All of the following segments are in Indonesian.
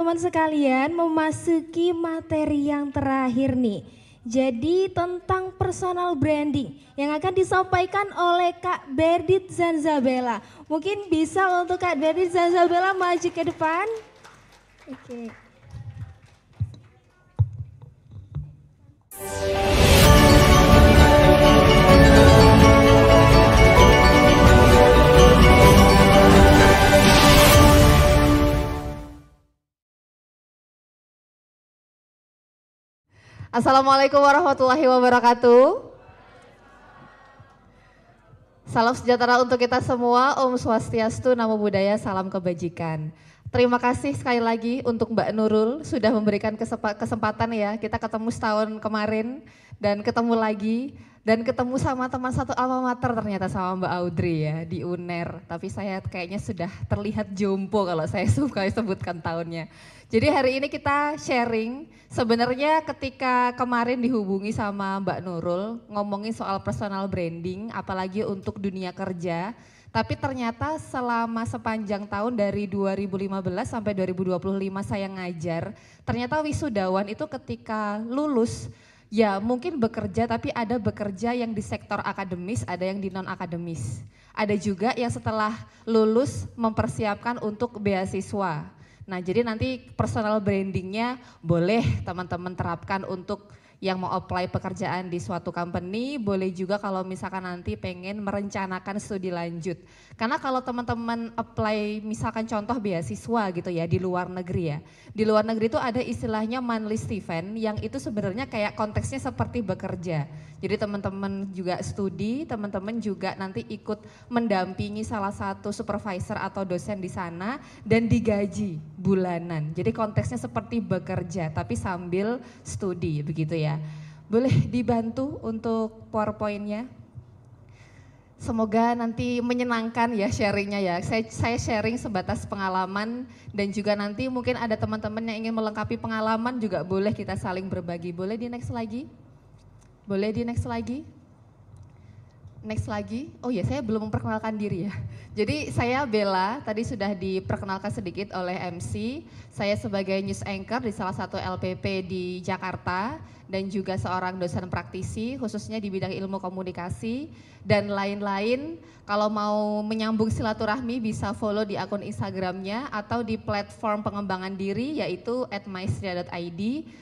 Teman sekalian memasuki materi yang terakhir nih. Jadi tentang personal branding yang akan disampaikan oleh Kak Berdit Zanzabella. Mungkin bisa untuk Kak Berdit Zanzabella maju ke depan. Oke. Assalamualaikum warahmatullahi wabarakatuh. Salam sejahtera untuk kita semua, Om Swastiastu, Namo Buddhaya, salam kebajikan. Terima kasih sekali lagi untuk Mbak Nurul sudah memberikan kesempatan ya, kita ketemu setahun kemarin dan ketemu lagi. Dan ketemu sama teman satu alma mater ternyata sama Mbak Audrey ya di UNER. Tapi saya kayaknya sudah terlihat jompo kalau saya suka sebutkan tahunnya. Jadi hari ini kita sharing, sebenarnya ketika kemarin dihubungi sama Mbak Nurul ngomongin soal personal branding apalagi untuk dunia kerja. Tapi ternyata selama sepanjang tahun dari 2015 sampai 2025 saya ngajar, ternyata wisudawan itu ketika lulus ya mungkin bekerja tapi ada bekerja yang di sektor akademis, ada yang di non akademis. Ada juga yang setelah lulus mempersiapkan untuk beasiswa. Nah jadi nanti personal brandingnya boleh teman-teman terapkan untuk yang mau apply pekerjaan di suatu company, boleh juga kalau misalkan nanti pengen merencanakan studi lanjut. Karena kalau teman-teman apply misalkan contoh beasiswa gitu ya di luar negeri ya. Di luar negeri itu ada istilahnya monthly stipend yang itu sebenarnya kayak konteksnya seperti bekerja. Jadi teman-teman juga studi, teman-teman juga nanti ikut mendampingi salah satu supervisor atau dosen di sana dan digaji bulanan. Jadi konteksnya seperti bekerja tapi sambil studi begitu ya. Boleh dibantu untuk PowerPoint-nya? Semoga nanti menyenangkan ya sharingnya ya. Saya sharing sebatas pengalaman dan juga nanti mungkin ada teman-teman yang ingin melengkapi pengalaman juga boleh kita saling berbagi. Boleh di next lagi? Boleh di next lagi? Next lagi, oh ya saya belum memperkenalkan diri ya. Jadi saya Bella, tadi sudah diperkenalkan sedikit oleh MC. Saya sebagai news anchor di salah satu LPP di Jakarta dan juga seorang dosen praktisi khususnya di bidang ilmu komunikasi dan lain-lain. Kalau mau menyambung silaturahmi bisa follow di akun Instagramnya atau di platform pengembangan diri yaitu @maestria.id.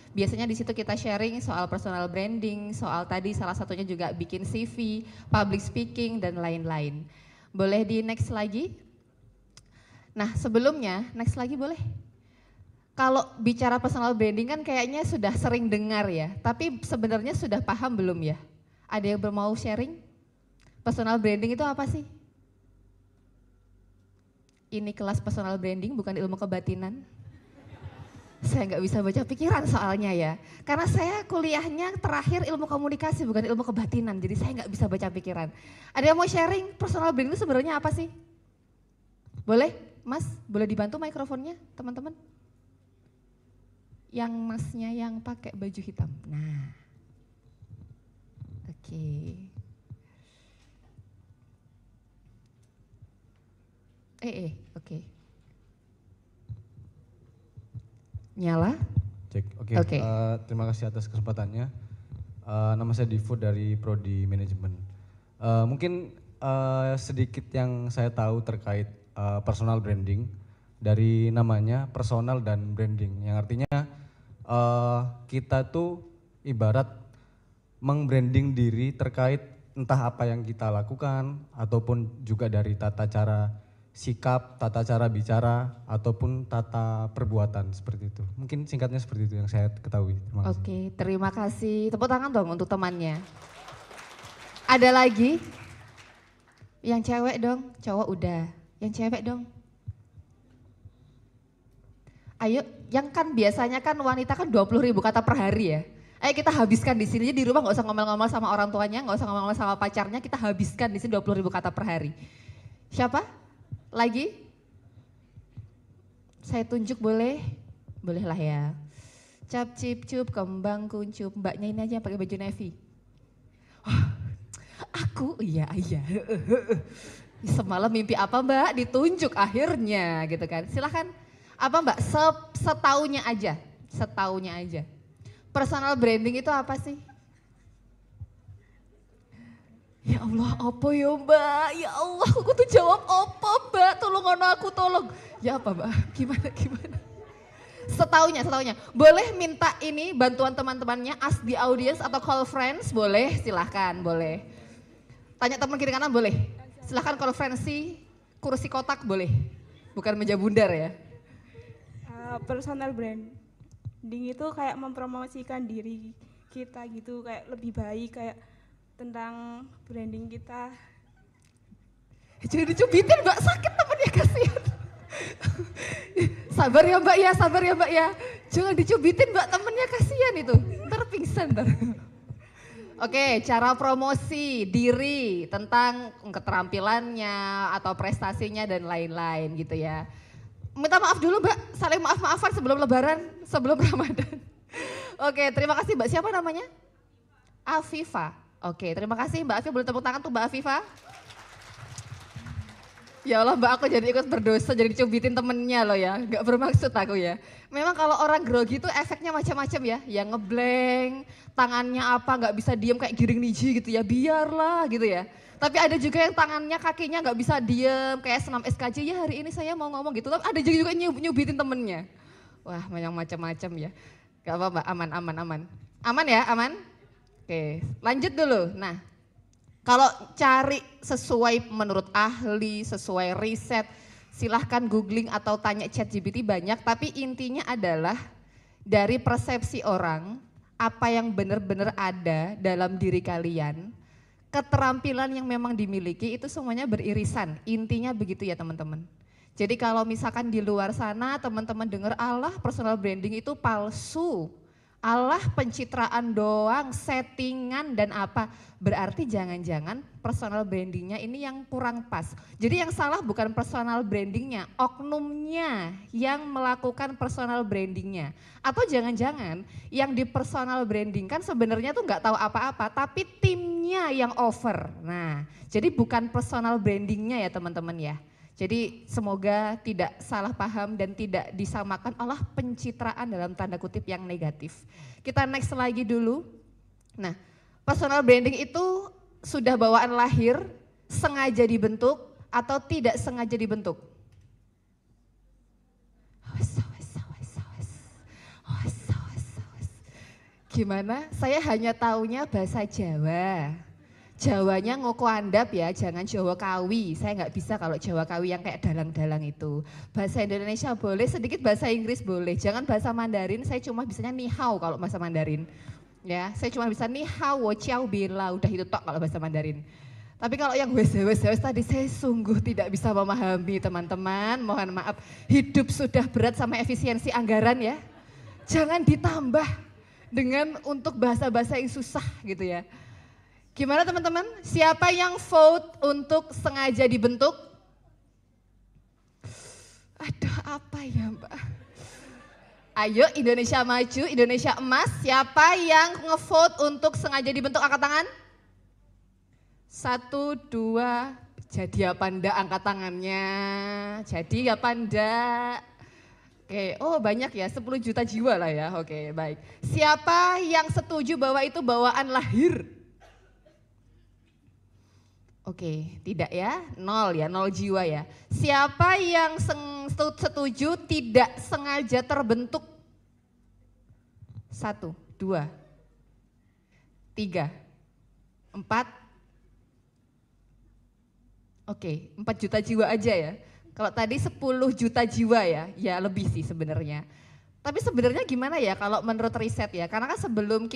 Biasanya di situ kita sharing soal personal branding, soal tadi salah satunya juga bikin CV, public speaking dan lain-lain. Boleh di next lagi? Nah sebelumnya, next lagi boleh? Kalau bicara personal branding kan kayaknya sudah sering dengar ya, tapi sebenarnya sudah paham belum ya? Ada yang mau sharing? Personal branding itu apa sih? Ini kelas personal branding bukan ilmu kebatinan. Saya nggak bisa baca pikiran soalnya ya. Karena saya kuliahnya terakhir ilmu komunikasi bukan ilmu kebatinan, jadi saya nggak bisa baca pikiran. Ada yang mau sharing personal branding itu sebenarnya apa sih? Boleh, Mas? Boleh dibantu mikrofonnya, teman-teman? Yang Masnya yang pakai baju hitam. Nah, oke. Oke. Nyala? Cek, oke. Oke. Terima kasih atas kesempatannya. Nama saya Divo dari Prodi Manajemen. Mungkin sedikit yang saya tahu terkait personal branding dari namanya personal dan branding, yang artinya kita tuh ibarat mengbranding diri terkait entah apa yang kita lakukan ataupun juga dari tata cara sikap, tata cara bicara, ataupun tata perbuatan seperti itu. Mungkin singkatnya seperti itu yang saya ketahui. Terima kasih. Oke, terima kasih. Tepuk tangan dong untuk temannya. Ada lagi? Yang cewek dong, cowok udah. Yang cewek dong. Ayo, yang kan biasanya kan wanita kan 20.000 kata per hari ya. Ayo kita habiskan di sini, jadi di rumah nggak usah ngomel-ngomel sama orang tuanya, nggak usah ngomel-ngomel sama pacarnya, kita habiskan di sini 20.000 kata per hari. Siapa? Lagi? Saya tunjuk boleh? Boleh lah ya. Cap cip cup kembang kuncup, mbaknya ini aja pakai baju navy. Oh, aku iya. Semalam mimpi apa mbak? Ditunjuk akhirnya gitu kan. Silahkan Apa Mbak, setaunya aja. Personal branding itu apa sih? Ya Allah, apa ya Mbak? Ya Allah, aku tuh jawab apa Mbak? Tolong aku tolong. Ya apa Mbak? Gimana? Setaunya. Boleh minta ini bantuan teman-temannya, ask the audience atau call friends, boleh, silahkan, boleh. Tanya teman kiri kanan boleh. Silahkan konferensi, kursi kotak boleh. Bukan meja bundar ya. Personal branding itu kayak mempromosikan diri kita gitu, kayak lebih baik, kayak tentang branding kita. Jadi dicubitin Mbak, sakit temennya, kasihan. Sabar ya Mbak ya. Jangan dicubitin Mbak, temennya kasihan itu. Ntar pingsan ntar. Oke, cara promosi diri tentang keterampilannya atau prestasinya dan lain-lain gitu ya. Minta maaf dulu Mbak, saling maaf-maafan sebelum lebaran, sebelum Ramadan. Oke, terima kasih Mbak. Siapa namanya? Afifa. Oke, terima kasih Mbak Afifa. Boleh tepuk tangan tuh Mbak Afifa. Ya Allah Mbak, aku jadi ikut berdosa, jadi dicubitin temennya loh ya. Gak bermaksud aku ya. Memang kalau orang grogi tuh efeknya macam-macam ya. Yang ngeblank, tangannya apa gak bisa diem kayak giring niji gitu ya. Biarlah gitu ya. Tapi ada juga yang tangannya, kakinya gak bisa diem kayak senam SKJ. Ya hari ini saya mau ngomong gitu. Tapi ada juga nyubitin temennya. Wah yang macam-macam ya. Gak apa-apa, aman. Aman ya, aman? Oke, lanjut dulu. Nah, kalau cari sesuai menurut ahli, sesuai riset, silahkan googling atau tanya ChatGPT banyak. Tapi intinya adalah dari persepsi orang, apa yang benar-benar ada dalam diri kalian, keterampilan yang memang dimiliki itu semuanya beririsan. Intinya begitu ya teman-teman. Jadi kalau misalkan di luar sana teman-teman dengar Allah personal branding itu palsu. Allah pencitraan doang, settingan dan apa. Berarti jangan-jangan personal brandingnya ini yang kurang pas. Jadi yang salah bukan personal brandingnya, oknumnya yang melakukan personal brandingnya. Atau jangan-jangan yang di personal branding kan sebenarnya tuh nggak tahu apa-apa, tapi timnya yang over. Nah, jadi bukan personal brandingnya ya teman-teman ya. Jadi semoga tidak salah paham dan tidak disamakan Allah pencitraan dalam tanda kutip yang negatif. Kita next lagi dulu. Nah, personal branding itu sudah bawaan lahir, sengaja dibentuk atau tidak sengaja dibentuk? Gimana? Saya hanya taunya bahasa Jawa. Jawanya ngoko andap ya, jangan Jawa Kawi. Saya nggak bisa kalau Jawa Kawi yang kayak dalang-dalang itu. Bahasa Indonesia boleh, sedikit bahasa Inggris boleh. Jangan bahasa Mandarin, saya cuma bisanya ni hao kalau bahasa Mandarin. Ya, saya cuma bisa ni hao, wo ciao bila, udah itu tok kalau bahasa Mandarin. Tapi kalau yang wes tadi saya sungguh tidak bisa memahami teman-teman. Mohon maaf, hidup sudah berat sama efisiensi anggaran ya. Jangan ditambah dengan untuk bahasa-bahasa yang susah gitu ya. Gimana teman-teman? Siapa yang vote untuk sengaja dibentuk? Aduh apa ya Mbak? Ayo Indonesia maju, Indonesia emas. Siapa yang ngevote untuk sengaja dibentuk, angkat tangan? 1, 2, jadi apa ndak angkat tangannya? Jadi apa ndak? Oke, oh banyak ya, 10 juta jiwa lah ya, oke baik. Siapa yang setuju bahwa itu bawaan lahir? Oke, tidak ya, 0 ya, 0 jiwa ya. Siapa yang setuju tidak sengaja terbentuk? 1, 2, 3, 4. Oke, 4 juta jiwa aja ya. Kalau tadi 10 juta jiwa ya lebih sih sebenarnya. Tapi sebenarnya gimana ya kalau menurut riset ya, karena kan sebelum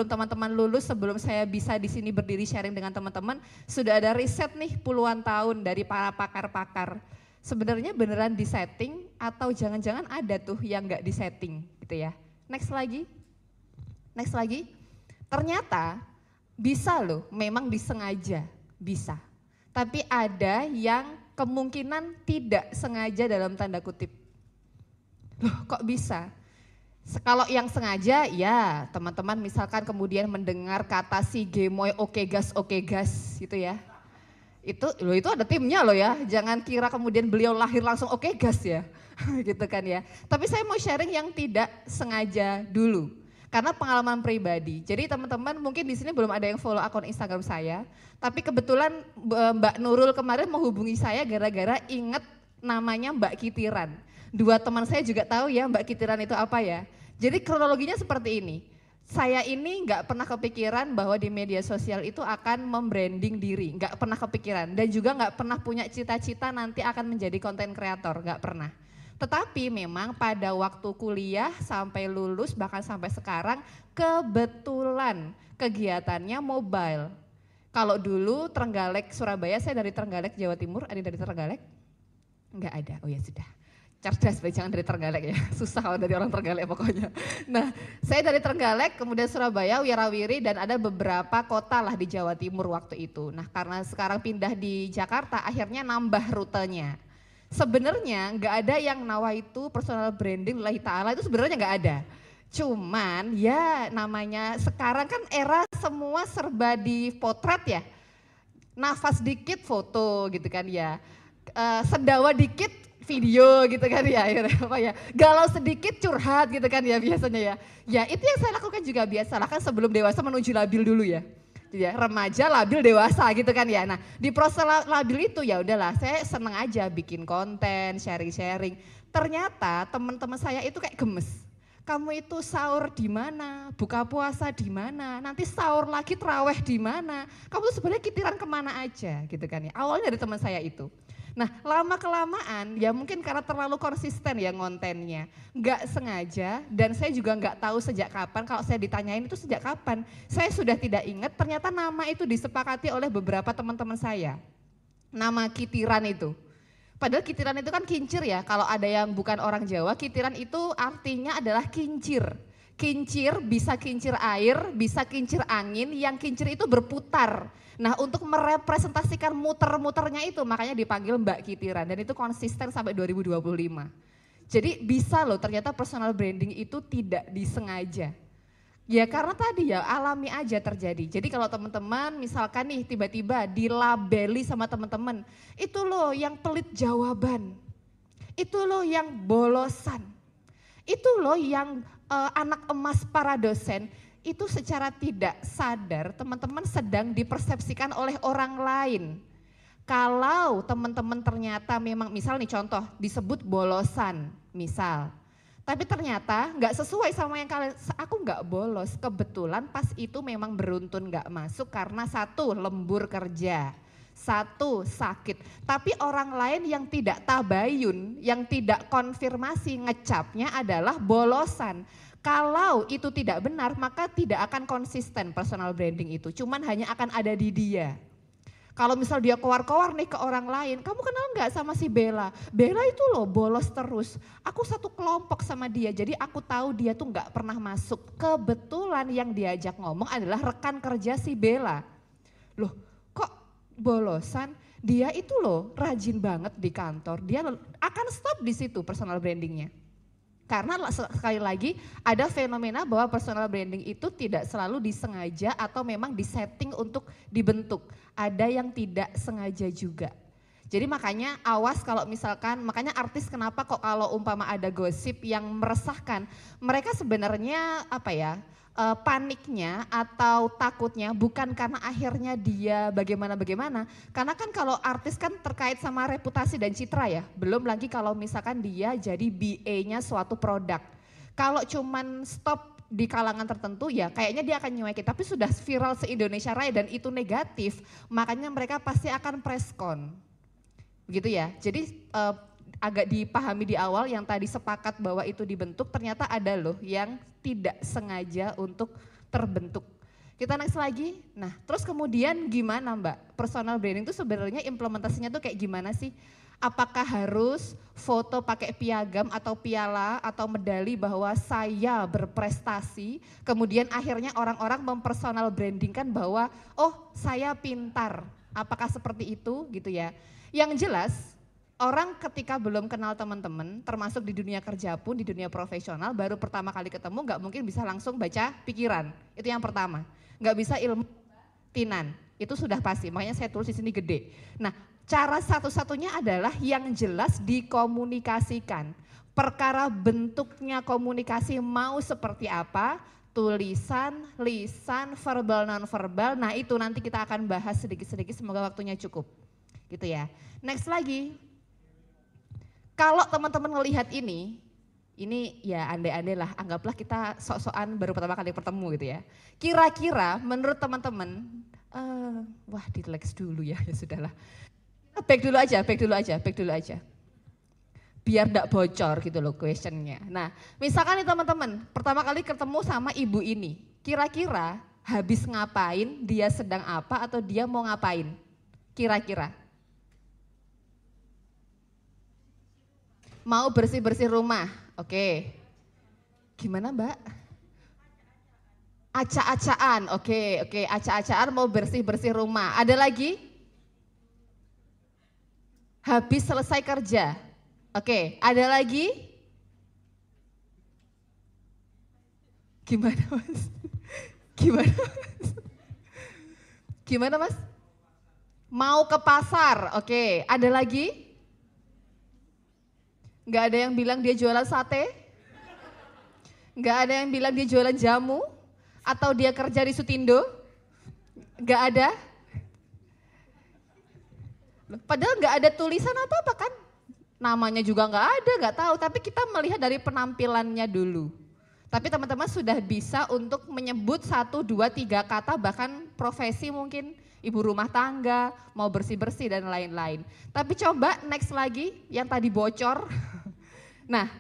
teman-teman lulus, sebelum saya bisa di sini berdiri sharing dengan teman-teman, sudah ada riset nih puluhan tahun dari para pakar-pakar. Sebenarnya beneran disetting atau jangan-jangan ada tuh yang nggak disetting gitu ya. Next lagi. Ternyata bisa loh, memang disengaja, bisa. Tapi ada yang kemungkinan tidak sengaja dalam tanda kutip. Loh kok bisa? Kalau yang sengaja ya teman-teman misalkan kemudian mendengar kata si gemoy oke gas gitu ya. Itu ada timnya loh ya, jangan kira kemudian beliau lahir langsung oke gas ya, gitu kan ya. Tapi saya mau sharing yang tidak sengaja dulu, karena pengalaman pribadi. Jadi teman-teman mungkin di sini belum ada yang follow akun Instagram saya, tapi kebetulan Mbak Nurul kemarin menghubungi saya gara-gara inget namanya Mbak Kitiran. Dua teman saya juga tahu ya Mbak Kitiran itu apa ya. Jadi kronologinya seperti ini. Saya ini nggak pernah kepikiran bahwa di media sosial itu akan membranding diri, nggak pernah kepikiran. Dan juga nggak pernah punya cita-cita nanti akan menjadi konten kreator, nggak pernah. Tetapi memang pada waktu kuliah sampai lulus bahkan sampai sekarang kebetulan kegiatannya mobile. Kalau dulu Trenggalek Surabaya, saya dari Trenggalek Jawa Timur, ada dari Trenggalek? Enggak ada, oh ya sudah. Cerdas, jangan dari Trenggalek ya, susah kalau dari orang Trenggalek pokoknya. Nah, saya dari Trenggalek, kemudian Surabaya, Wirawiri, dan ada beberapa kota lah di Jawa Timur waktu itu. Nah, karena sekarang pindah di Jakarta, akhirnya nambah rutenya. Sebenarnya nggak ada yang nawaitu personal branding lillahi ta'ala, itu sebenarnya nggak ada. Cuman ya namanya sekarang kan era semua serba di potret ya. Nafas dikit foto gitu kan ya, sendawa dikit video gitu kan ya, apa ya, galau sedikit curhat gitu kan ya biasanya ya. Ya itu yang saya lakukan juga biasa lah kan sebelum dewasa menuju labil dulu ya. Ya, remaja labil dewasa gitu kan ya. Nah di proses labil itu ya udahlah saya seneng aja bikin konten, sharing-sharing. Ternyata teman-teman saya itu kayak gemes. Kamu itu sahur di mana, buka puasa di mana, nanti sahur lagi terawih di mana. Kamu tuh sebenarnya kitiran kemana aja gitu kan ya. Awalnya dari teman saya itu. Nah lama kelamaan ya mungkin karena terlalu konsisten ya ngontennya. Nggak sengaja dan saya juga nggak tahu sejak kapan, kalau saya ditanyain itu sejak kapan. Saya sudah tidak ingat, ternyata nama itu disepakati oleh beberapa teman-teman saya. Nama kitiran itu. Padahal kitiran itu kan kincir ya, kalau ada yang bukan orang Jawa, kitiran itu artinya adalah kincir. Kincir bisa kincir air, bisa kincir angin, yang kincir itu berputar. Nah untuk merepresentasikan muter-muternya itu makanya dipanggil Mbak Kitiran dan itu konsisten sampai 2025. Jadi bisa loh ternyata personal branding itu tidak disengaja. Ya karena tadi ya alami aja terjadi. Jadi kalau teman-teman misalkan nih tiba-tiba dilabeli sama teman-teman, itu loh yang pelit jawaban, itu loh yang bolosan, itu loh yang anak emas para dosen. Itu secara tidak sadar teman-teman sedang dipersepsikan oleh orang lain. Kalau teman-teman ternyata memang misal nih contoh disebut bolosan misal. Tapi ternyata nggak sesuai sama yang kalian, aku nggak bolos. Kebetulan pas itu memang beruntun nggak masuk karena satu lembur kerja. Satu sakit. Tapi orang lain yang tidak tabayun, yang tidak konfirmasi ngecapnya adalah bolosan. Kalau itu tidak benar, maka tidak akan konsisten personal branding itu. Cuman hanya akan ada di dia. Kalau misal dia keluar-keluar nih ke orang lain, kamu kenal nggak sama si Bella? Bella itu loh bolos terus. Aku satu kelompok sama dia, jadi aku tahu dia tuh nggak pernah masuk. Kebetulan yang diajak ngomong adalah rekan kerja si Bella. Loh kok bolosan? Dia itu loh rajin banget di kantor. Dia akan stop di situ personal brandingnya. Karena sekali lagi ada fenomena bahwa personal branding itu tidak selalu disengaja atau memang disetting untuk dibentuk. Ada yang tidak sengaja juga. Jadi makanya awas kalau misalkan, makanya artis kenapa kok kalau umpama ada gosip yang meresahkan, mereka sebenarnya apa ya, paniknya atau takutnya bukan karena akhirnya dia bagaimana-bagaimana. Karena kan kalau artis kan terkait sama reputasi dan citra ya. Belum lagi kalau misalkan dia jadi BA-nya suatu produk. Kalau cuman stop di kalangan tertentu ya kayaknya dia akan nyuekin. Tapi sudah viral se-Indonesia Raya dan itu negatif, makanya mereka pasti akan preskon. Begitu ya. Jadi agak dipahami di awal yang tadi sepakat bahwa itu dibentuk, ternyata ada loh yang tidak sengaja untuk terbentuk. Kita next lagi. Nah, terus kemudian gimana Mbak? Personal branding itu sebenarnya implementasinya tuh kayak gimana sih? Apakah harus foto pakai piagam atau piala atau medali bahwa saya berprestasi, kemudian akhirnya orang-orang mempersonal brandingkan bahwa oh saya pintar. Apakah seperti itu gitu ya? Yang jelas orang ketika belum kenal teman-teman, termasuk di dunia kerja pun, di dunia profesional, baru pertama kali ketemu nggak mungkin bisa langsung baca pikiran. Itu yang pertama. Nggak bisa ilmu batinan. Itu sudah pasti, makanya saya tulis di sini gede. Nah, cara satu-satunya adalah yang jelas dikomunikasikan. Perkara bentuknya komunikasi mau seperti apa, tulisan, lisan, verbal, non-verbal, nah itu nanti kita akan bahas sedikit-sedikit, semoga waktunya cukup. Gitu ya. Next lagi, kalau teman-teman melihat ini ya andai-andai lah, anggaplah kita sok-sokan baru pertama kali bertemu gitu ya. Kira-kira menurut teman-teman, wah relax dulu ya, ya sudahlah. Back dulu aja. Biar enggak bocor gitu loh questionnya. Nah misalkan nih teman-teman, pertama kali ketemu sama ibu ini, kira-kira habis ngapain, dia sedang apa atau dia mau ngapain? Kira-kira. Mau bersih-bersih rumah, oke. Gimana Mbak? Acak-acakan, oke, acak-acakan mau bersih-bersih rumah. Ada lagi? Habis selesai kerja. Oke, ada lagi? Gimana Mas? Gimana Mas? Mau ke pasar, oke. Ada lagi? Nggak ada yang bilang dia jualan sate? Nggak ada yang bilang dia jualan jamu? Atau dia kerja di Sutindo? Nggak ada? Padahal nggak ada tulisan apa-apa kan? Namanya juga nggak ada, nggak tahu. Tapi kita melihat dari penampilannya dulu. Tapi teman-teman sudah bisa untuk menyebut 1, 2, 3 kata, bahkan profesi mungkin ibu rumah tangga, mau bersih-bersih dan lain-lain. Tapi coba next lagi yang tadi bocor. Nah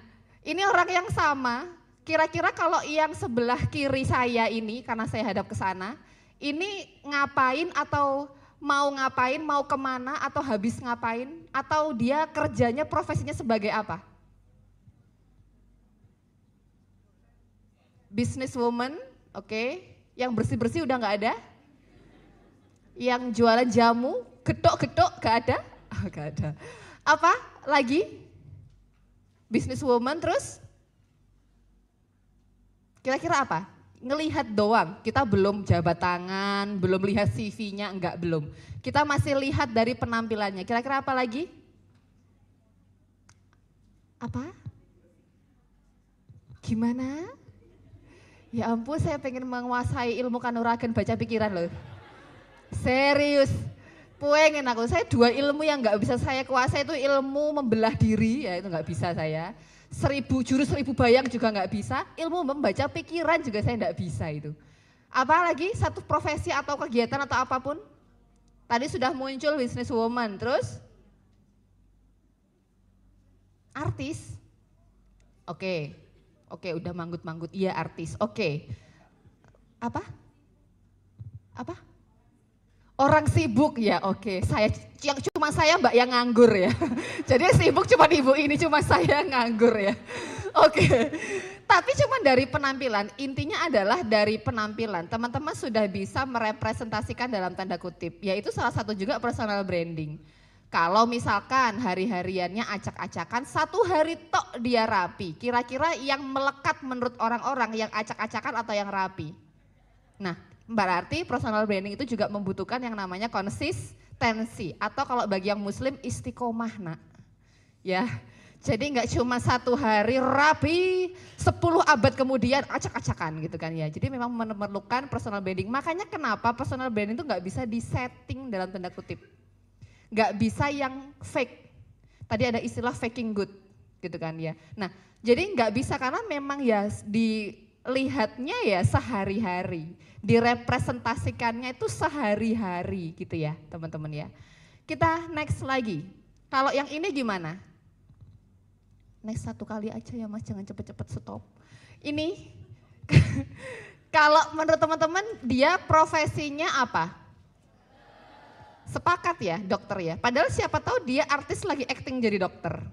ini orang yang sama, kira-kira kalau yang sebelah kiri saya ini, karena saya hadap ke sana, ini ngapain atau mau ngapain, mau kemana atau habis ngapain, atau dia kerjanya profesinya sebagai apa? Businesswoman, oke. Yang bersih-bersih udah nggak ada? Yang jualan jamu, gedok-gedok nggak ada? Oh, nggak ada. Apa lagi? Businesswoman terus? Kira-kira apa? Ngelihat doang, kita belum jabat tangan, belum lihat CV-nya, enggak belum. Kita masih lihat dari penampilannya, kira-kira apa lagi? Apa? Gimana? Ya ampun, saya pengen menguasai ilmu kanuragan baca pikiran loh. Serius, pengen aku. Saya 2 ilmu yang enggak bisa saya kuasai itu ilmu membelah diri, ya itu enggak bisa saya. 1000 jurus 1000 bayang juga nggak bisa, ilmu membaca pikiran juga saya nggak bisa itu. Apalagi satu profesi atau kegiatan atau apapun. Tadi sudah muncul businesswoman, terus artis. Oke, udah manggut-manggut, iya artis, oke. Apa? Orang sibuk ya, oke. Yang cuma saya Mbak yang nganggur ya. Jadi sibuk cuma ibu ini, cuma saya nganggur ya. Oke. Tapi cuma dari penampilan, intinya adalah dari penampilan. Teman-teman sudah bisa merepresentasikan dalam tanda kutip, yaitu salah satu juga personal branding. Kalau misalkan hari-hariannya acak-acakan, 1 hari tok dia rapi. Kira-kira yang melekat menurut orang-orang yang acak-acakan atau yang rapi? Nah, berarti personal branding itu juga membutuhkan yang namanya konsistensi, atau kalau bagi yang muslim istiqomah nak. Ya, jadi nggak cuma 1 hari rapi, 10 abad kemudian acak-acakan gitu kan ya. Jadi memang memerlukan personal branding. Makanya kenapa personal branding itu nggak bisa disetting dalam tanda kutip. Nggak bisa yang fake. Tadi ada istilah faking good gitu kan ya. Nah jadi nggak bisa karena memang ya dilihatnya ya sehari-hari. Direpresentasikannya itu sehari-hari gitu ya teman-teman ya. Kita next lagi. Kalau yang ini gimana? Next 1 kali aja ya Mas, jangan cepet-cepet stop. Ini kalau menurut teman-teman dia profesinya apa? Sepakat ya dokter ya. Padahal siapa tahu dia artis lagi acting jadi dokter.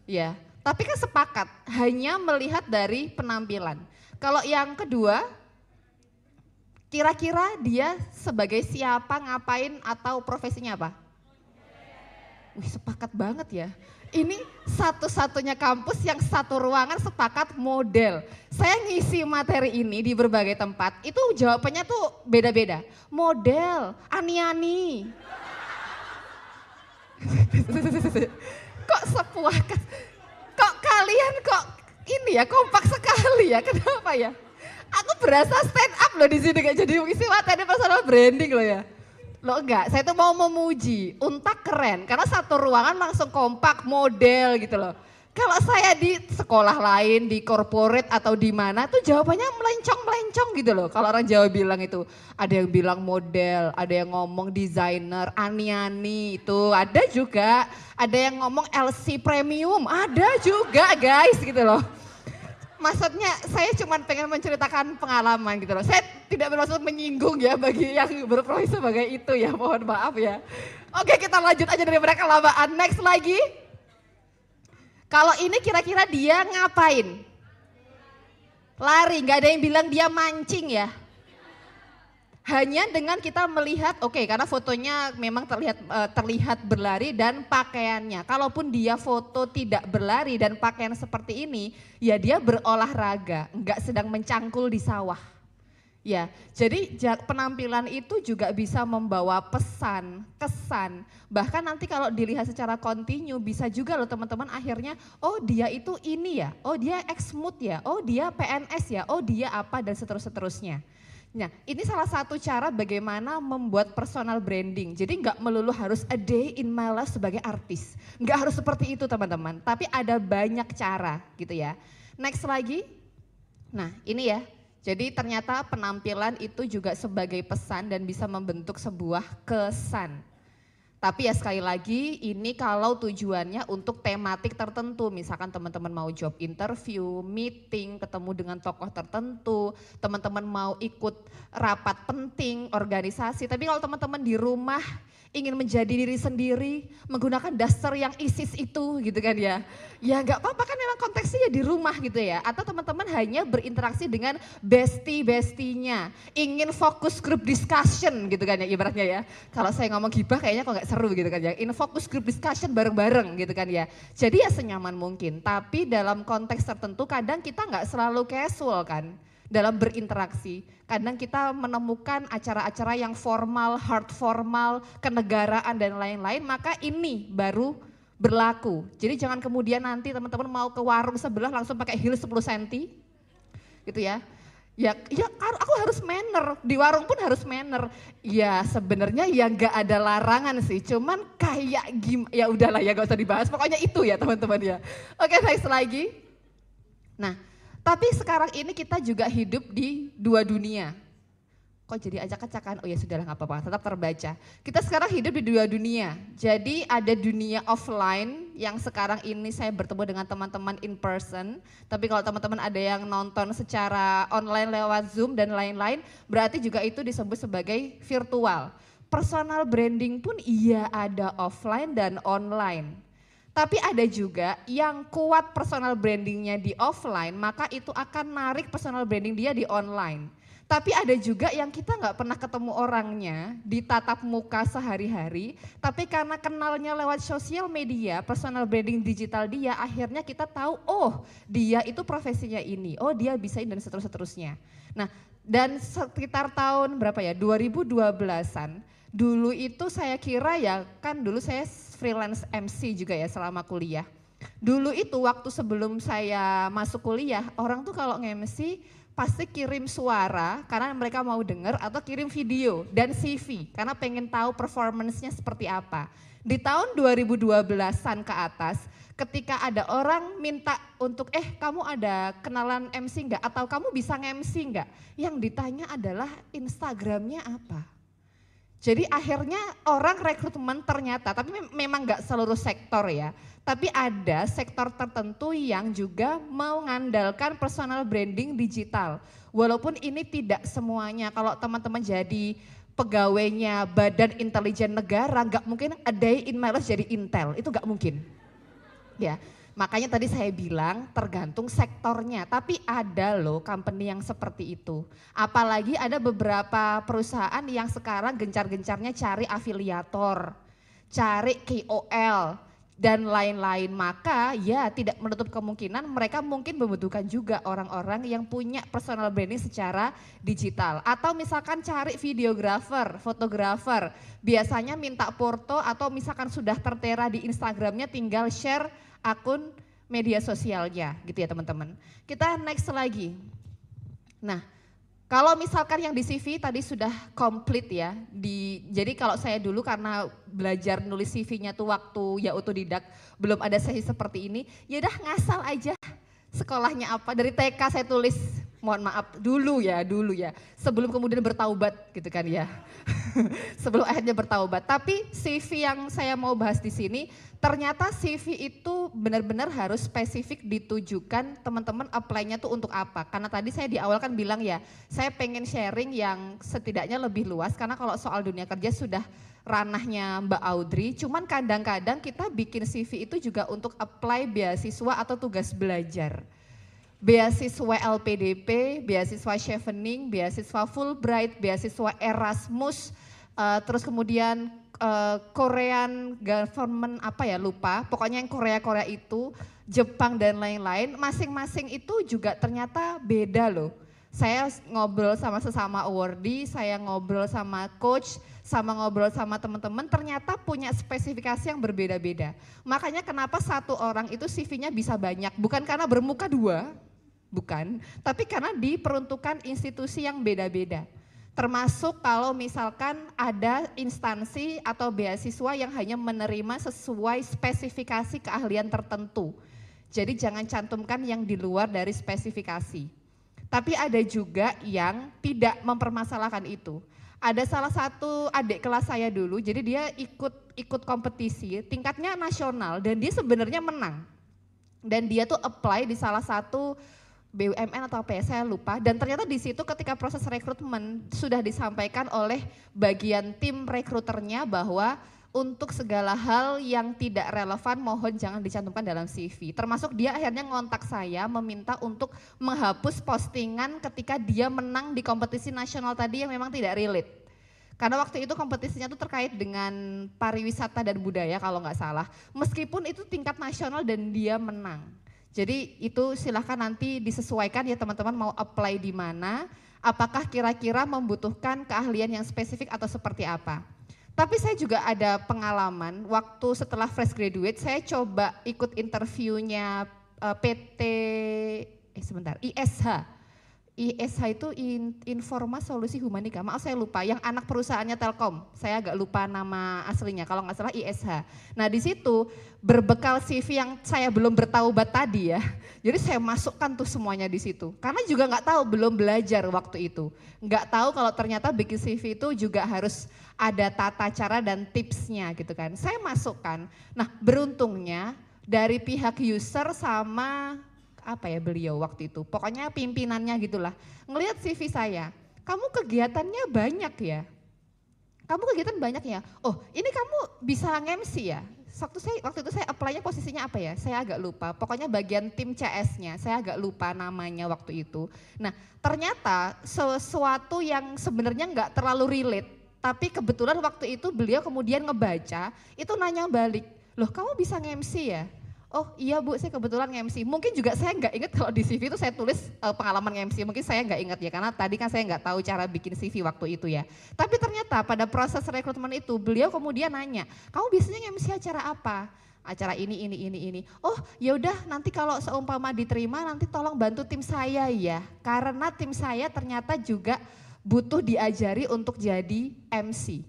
Ya, tapi kan sepakat hanya melihat dari penampilan. Kalau yang kedua, kira-kira dia sebagai siapa, ngapain, atau profesinya apa? Wih sepakat banget ya. Ini satu-satunya kampus yang satu ruangan sepakat model. Saya ngisi materi ini di berbagai tempat, itu jawabannya tuh beda-beda. Model, ani-ani. Kok sepuakan, kok kalian kok ini ya kompak sekali ya, kenapa ya? Aku berasa stand up loh di sini kayak jadi ngisi materi personal branding loh ya. Loh enggak, saya tuh mau memuji, Untak keren karena satu ruangan langsung kompak model gitu loh. Kalau saya di sekolah lain, di corporate atau di mana tuh jawabannya melencong-melencong gitu loh. Kalau orang Jawa bilang itu, ada yang bilang model, ada yang ngomong desainer, ani-ani itu ada juga. Ada yang ngomong LC premium, ada juga guys gitu loh. Maksudnya saya cuma pengen menceritakan pengalaman gitu loh. Saya tidak bermaksud menyinggung ya bagi yang berprofesi sebagai itu ya, mohon maaf ya. Oke, kita lanjut aja dari mereka kelamaan. Next lagi. Kalau ini kira-kira dia ngapain? Lari, nggak ada yang bilang dia mancing ya. Hanya dengan kita melihat, oke, karena fotonya memang terlihat berlari dan pakaiannya. Kalaupun dia foto tidak berlari dan pakaian seperti ini, ya dia berolahraga, enggak sedang mencangkul di sawah. Ya, jadi penampilan itu juga bisa membawa pesan, kesan. Bahkan nanti kalau dilihat secara kontinu bisa juga loh teman-teman akhirnya, oh dia itu ini ya, oh dia ex-mood ya, oh dia PNS ya, oh dia apa dan seterusnya. Nah, ini salah satu cara bagaimana membuat personal branding. Jadi nggak melulu harus a day in my life sebagai artis. Nggak harus seperti itu teman-teman, tapi ada banyak cara gitu ya. Next lagi. Nah, ini ya. Jadi ternyata penampilan itu juga sebagai pesan dan bisa membentuk sebuah kesan. Tapi ya sekali lagi ini kalau tujuannya untuk tematik tertentu, misalkan teman-teman mau job interview, meeting, ketemu dengan tokoh tertentu, teman-teman mau ikut rapat penting, organisasi. Tapi kalau teman-teman di rumah ingin menjadi diri sendiri, menggunakan daster yang ISIS itu gitu kan ya. Ya nggak apa-apa kan memang konteksnya ya di rumah gitu ya. Atau teman-teman hanya berinteraksi dengan bestie-bestinya, ingin fokus group discussion gitu kan ya ibaratnya ya. Kalau saya ngomong gibah kayaknya kok nggak seru gitu kan ya. In fokus group discussion bareng-bareng gitu kan ya. Jadi ya senyaman mungkin, tapi dalam konteks tertentu kadang kita nggak selalu casual kan. Dalam berinteraksi, kadang kita menemukan acara-acara yang formal, hard formal, kenegaraan dan lain-lain, maka ini baru berlaku. Jadi jangan kemudian nanti teman-teman mau ke warung sebelah langsung pakai heels 10 cm, gitu ya. Ya aku harus manner, di warung pun harus manner. Ya sebenarnya ya nggak ada larangan sih, cuman kayak ya udahlah ya gak usah dibahas, pokoknya itu ya teman-teman ya. Oke, next lagi. Nah, tapi sekarang ini kita juga hidup di dua dunia. Kok jadi acak-acakan? Oh ya sudahlah nggak apa-apa, tetap terbaca. Kita sekarang hidup di dua dunia. Jadi ada dunia offline yang sekarang ini saya bertemu dengan teman-teman in person. Tapi kalau teman-teman ada yang nonton secara online lewat Zoom dan lain-lain, berarti juga itu disebut sebagai virtual. Personal branding pun iya ada offline dan online. Tapi ada juga yang kuat personal brandingnya di offline, maka itu akan narik personal branding dia di online. Tapi ada juga yang kita nggak pernah ketemu orangnya di tatap muka sehari-hari, tapi karena kenalnya lewat sosial media, personal branding digital dia, akhirnya kita tahu, oh dia itu profesinya ini, oh dia bisa ini dan seterusnya. Nah, dan sekitar tahun berapa ya, 2012-an, dulu itu saya kira ya, kan dulu saya freelance MC juga ya selama kuliah. Dulu itu waktu sebelum saya masuk kuliah, orang tuh kalau nge-MC pasti kirim suara karena mereka mau denger atau kirim video dan CV karena pengen tahu performance-nya seperti apa. Di tahun 2012-an ke atas, ketika ada orang minta untuk kamu ada kenalan MC enggak atau kamu bisa nge-MC enggak? Yang ditanya adalah Instagramnya apa? Jadi akhirnya orang rekrutmen ternyata, tapi memang nggak seluruh sektor ya, tapi ada sektor tertentu yang juga mengandalkan personal branding digital. Walaupun ini tidak semuanya, kalau teman-teman jadi pegawainya Badan Intelijen Negara, nggak mungkin a day in my life jadi Intel, itu nggak mungkin. Ya. Makanya tadi saya bilang tergantung sektornya, tapi ada loh company yang seperti itu. Apalagi ada beberapa perusahaan yang sekarang gencar-gencarnya cari afiliator, cari KOL, dan lain-lain. Maka ya tidak menutup kemungkinan mereka mungkin membutuhkan juga orang-orang yang punya personal branding secara digital. Atau misalkan cari videografer, fotografer, biasanya minta foto atau misalkan sudah tertera di Instagramnya tinggal share akun media sosialnya gitu ya teman-teman. Kita next lagi. Nah, kalau misalkan yang di CV tadi sudah komplit ya, jadi kalau saya dulu karena belajar nulis CV-nya tuh waktu ya otodidak, belum ada sesi seperti ini, ya udah ngasal aja sekolahnya apa, dari TK saya tulis, mohon maaf dulu ya, sebelum kemudian bertaubat gitu kan ya, sebelum akhirnya bertaubat. Tapi CV yang saya mau bahas di sini, ternyata CV itu benar-benar harus spesifik ditujukan teman-teman apply-nya tuh untuk apa. Karena tadi saya di awal kan bilang ya, saya pengen sharing yang setidaknya lebih luas karena kalau soal dunia kerja sudah ranahnya Mbak Audrey. Cuman kadang-kadang kita bikin CV itu juga untuk apply beasiswa atau tugas belajar. Beasiswa LPDP, beasiswa Chevening, beasiswa Fulbright, beasiswa Erasmus, terus kemudian Korean government apa ya lupa, pokoknya yang Korea-Korea itu, Jepang dan lain-lain, masing-masing itu juga ternyata beda loh. Saya ngobrol sama sesama awardee, saya ngobrol sama coach, sama ngobrol sama teman-teman, ternyata punya spesifikasi yang berbeda-beda. Makanya kenapa satu orang itu CV-nya bisa banyak, bukan karena bermuka dua, bukan, tapi karena diperuntukkan institusi yang beda-beda. Termasuk kalau misalkan ada instansi atau beasiswa yang hanya menerima sesuai spesifikasi keahlian tertentu. Jadi jangan cantumkan yang di luar dari spesifikasi. Tapi ada juga yang tidak mempermasalahkan itu. Ada salah satu adik kelas saya dulu, jadi dia ikut kompetisi tingkatnya nasional dan dia sebenarnya menang. Dan dia tuh apply di salah satu BUMN atau apa ya, saya lupa. Dan ternyata di situ ketika proses rekrutmen sudah disampaikan oleh bagian tim rekruternya bahwa untuk segala hal yang tidak relevan mohon jangan dicantumkan dalam CV. Termasuk dia akhirnya ngontak saya meminta untuk menghapus postingan ketika dia menang di kompetisi nasional tadi yang memang tidak relate. Karena waktu itu kompetisinya itu terkait dengan pariwisata dan budaya kalau nggak salah. Meskipun itu tingkat nasional dan dia menang. Jadi itu silahkan nanti disesuaikan ya teman-teman mau apply di mana, apakah kira-kira membutuhkan keahlian yang spesifik atau seperti apa. Tapi saya juga ada pengalaman waktu setelah fresh graduate saya coba ikut interviewnya ISH. ISH itu Informa Solusi Humanika, maaf saya lupa, yang anak perusahaannya Telkom, saya agak lupa nama aslinya, kalau nggak salah ISH. Nah di situ berbekal CV yang saya belum bertaubat tadi ya, jadi saya masukkan tuh semuanya di situ. Karena juga nggak tahu, belum belajar waktu itu, nggak tahu kalau ternyata bikin CV itu juga harus ada tata cara dan tipsnya gitu kan. Saya masukkan, nah beruntungnya dari pihak user sama apa ya beliau waktu itu, pokoknya pimpinannya gitulah, ngelihat CV saya, kamu kegiatannya banyak ya, oh ini kamu bisa nge-MC ya, waktu itu saya apply-nya posisinya apa ya, saya agak lupa, pokoknya bagian tim CS-nya, saya agak lupa namanya waktu itu. Nah ternyata sesuatu yang sebenarnya nggak terlalu relate, tapi kebetulan waktu itu beliau kemudian ngebaca, itu nanya balik, loh kamu bisa nge-MC ya? Oh iya Bu, saya kebetulan nge-MC. Mungkin juga saya nggak ingat kalau di CV itu saya tulis pengalaman nge-MC. Mungkin saya nggak ingat ya, karena tadi kan saya nggak tahu cara bikin CV waktu itu ya. Tapi ternyata pada proses rekrutmen itu beliau kemudian nanya, kamu biasanya nge-MC acara apa? Acara ini. Oh ya udah nanti kalau seumpama diterima nanti tolong bantu tim saya ya. Karena tim saya ternyata juga butuh diajari untuk jadi MC.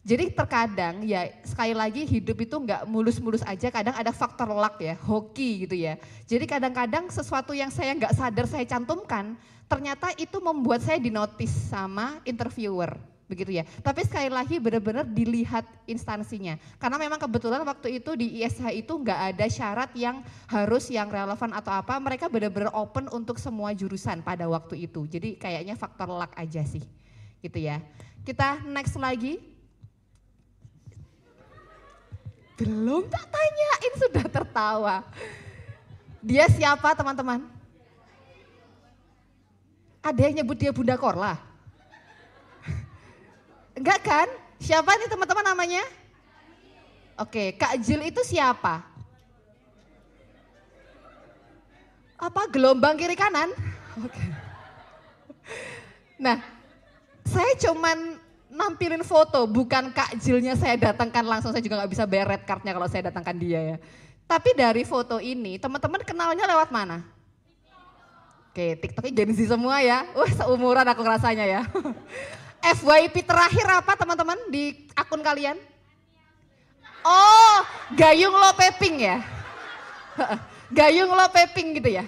Jadi terkadang ya sekali lagi hidup itu nggak mulus-mulus aja, kadang ada faktor luck ya, hoki gitu ya. Jadi kadang-kadang sesuatu yang saya nggak sadar saya cantumkan, ternyata itu membuat saya dinotis sama interviewer, begitu ya. Tapi sekali lagi benar-benar dilihat instansinya. Karena memang kebetulan waktu itu di ISH itu nggak ada syarat yang harus yang relevan atau apa, mereka benar-benar open untuk semua jurusan pada waktu itu. Jadi kayaknya faktor luck aja sih, gitu ya. Kita next lagi. Belum tak tanyain sudah tertawa. Dia siapa teman-teman? Ada yang nyebut dia Bunda Korla? Enggak kan? Siapa nih teman-teman namanya? Oke, Kak Jil itu siapa? Apa gelombang kiri kanan? Oke. Nah, saya cuman nampilin foto, bukan Kak Jilnya saya datangkan langsung, saya juga nggak bisa bayar red cardnya kalau saya datangkan dia ya. Tapi dari foto ini, teman-teman kenalnya lewat mana? Oke, TikToknya Gen Z semua ya. Wah, seumuran aku rasanya ya. FYP terakhir apa teman-teman di akun kalian? Oh, Gayung Lo Peping ya? Gayung Lo Peping gitu ya?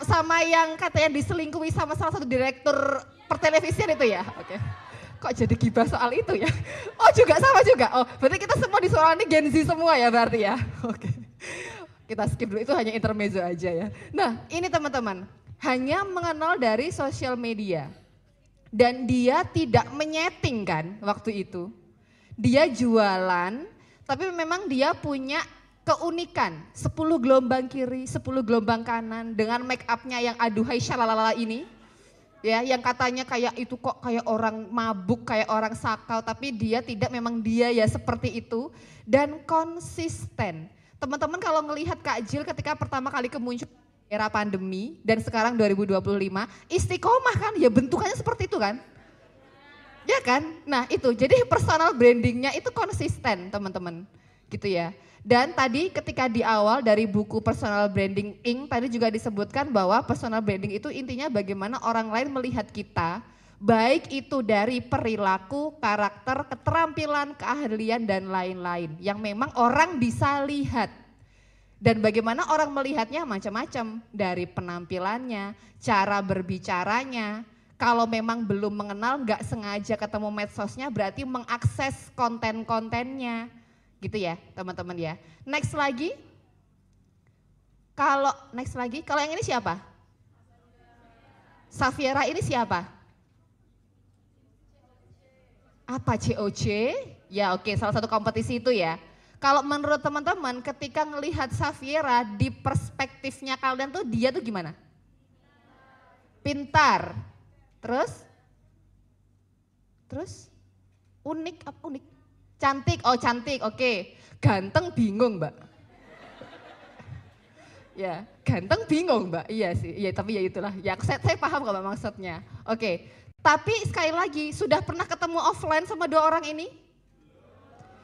Sama yang katanya diselingkuhi sama salah satu direktur pertelevisian itu ya? Oke. Kok jadi gibah soal itu ya? Oh juga sama juga. Oh berarti kita semua di soal ini Gen Z semua ya berarti ya? Oke. Kita skip dulu, itu hanya intermezzo aja ya. Nah ini teman-teman, hanya mengenal dari sosial media. Dan dia tidak menyeting kan waktu itu. Dia jualan, tapi memang dia punya keunikan. 10 gelombang kiri, 10 gelombang kanan dengan make upnya yang aduhai syalalala ini. Ya, yang katanya kayak itu kok kayak orang mabuk, kayak orang sakau, tapi dia tidak, memang dia ya seperti itu dan konsisten. Teman-teman kalau melihat Kak Jil ketika pertama kali kemuncul era pandemi dan sekarang 2025, istiqomah kan, ya bentukannya seperti itu kan? Ya kan? Nah itu, jadi personal brandingnya itu konsisten teman-teman, gitu ya. Dan tadi ketika di awal dari buku Personal Branding Inc. tadi juga disebutkan bahwa personal branding itu intinya bagaimana orang lain melihat kita, baik itu dari perilaku, karakter, keterampilan, keahlian dan lain-lain yang memang orang bisa lihat. Dan bagaimana orang melihatnya macam-macam, dari penampilannya, cara berbicaranya. Kalau memang belum mengenal, nggak sengaja ketemu medsosnya, berarti mengakses konten-kontennya. Gitu ya teman-teman ya. Next lagi. Kalau yang ini siapa? Safiera ini siapa? Apa COC? Ya oke, salah satu kompetisi itu ya. Kalau menurut teman-teman ketika ngelihat Safiera di perspektifnya kalian tuh dia tuh gimana? Pintar. Terus? Unik, apa unik? Cantik, oh cantik, oke. Ganteng bingung Mbak. Ya, ganteng bingung Mbak, iya sih, iya tapi ya itulah. Ya saya paham kok Mbak maksudnya. Oke, tapi sekali lagi sudah pernah ketemu offline sama dua orang ini?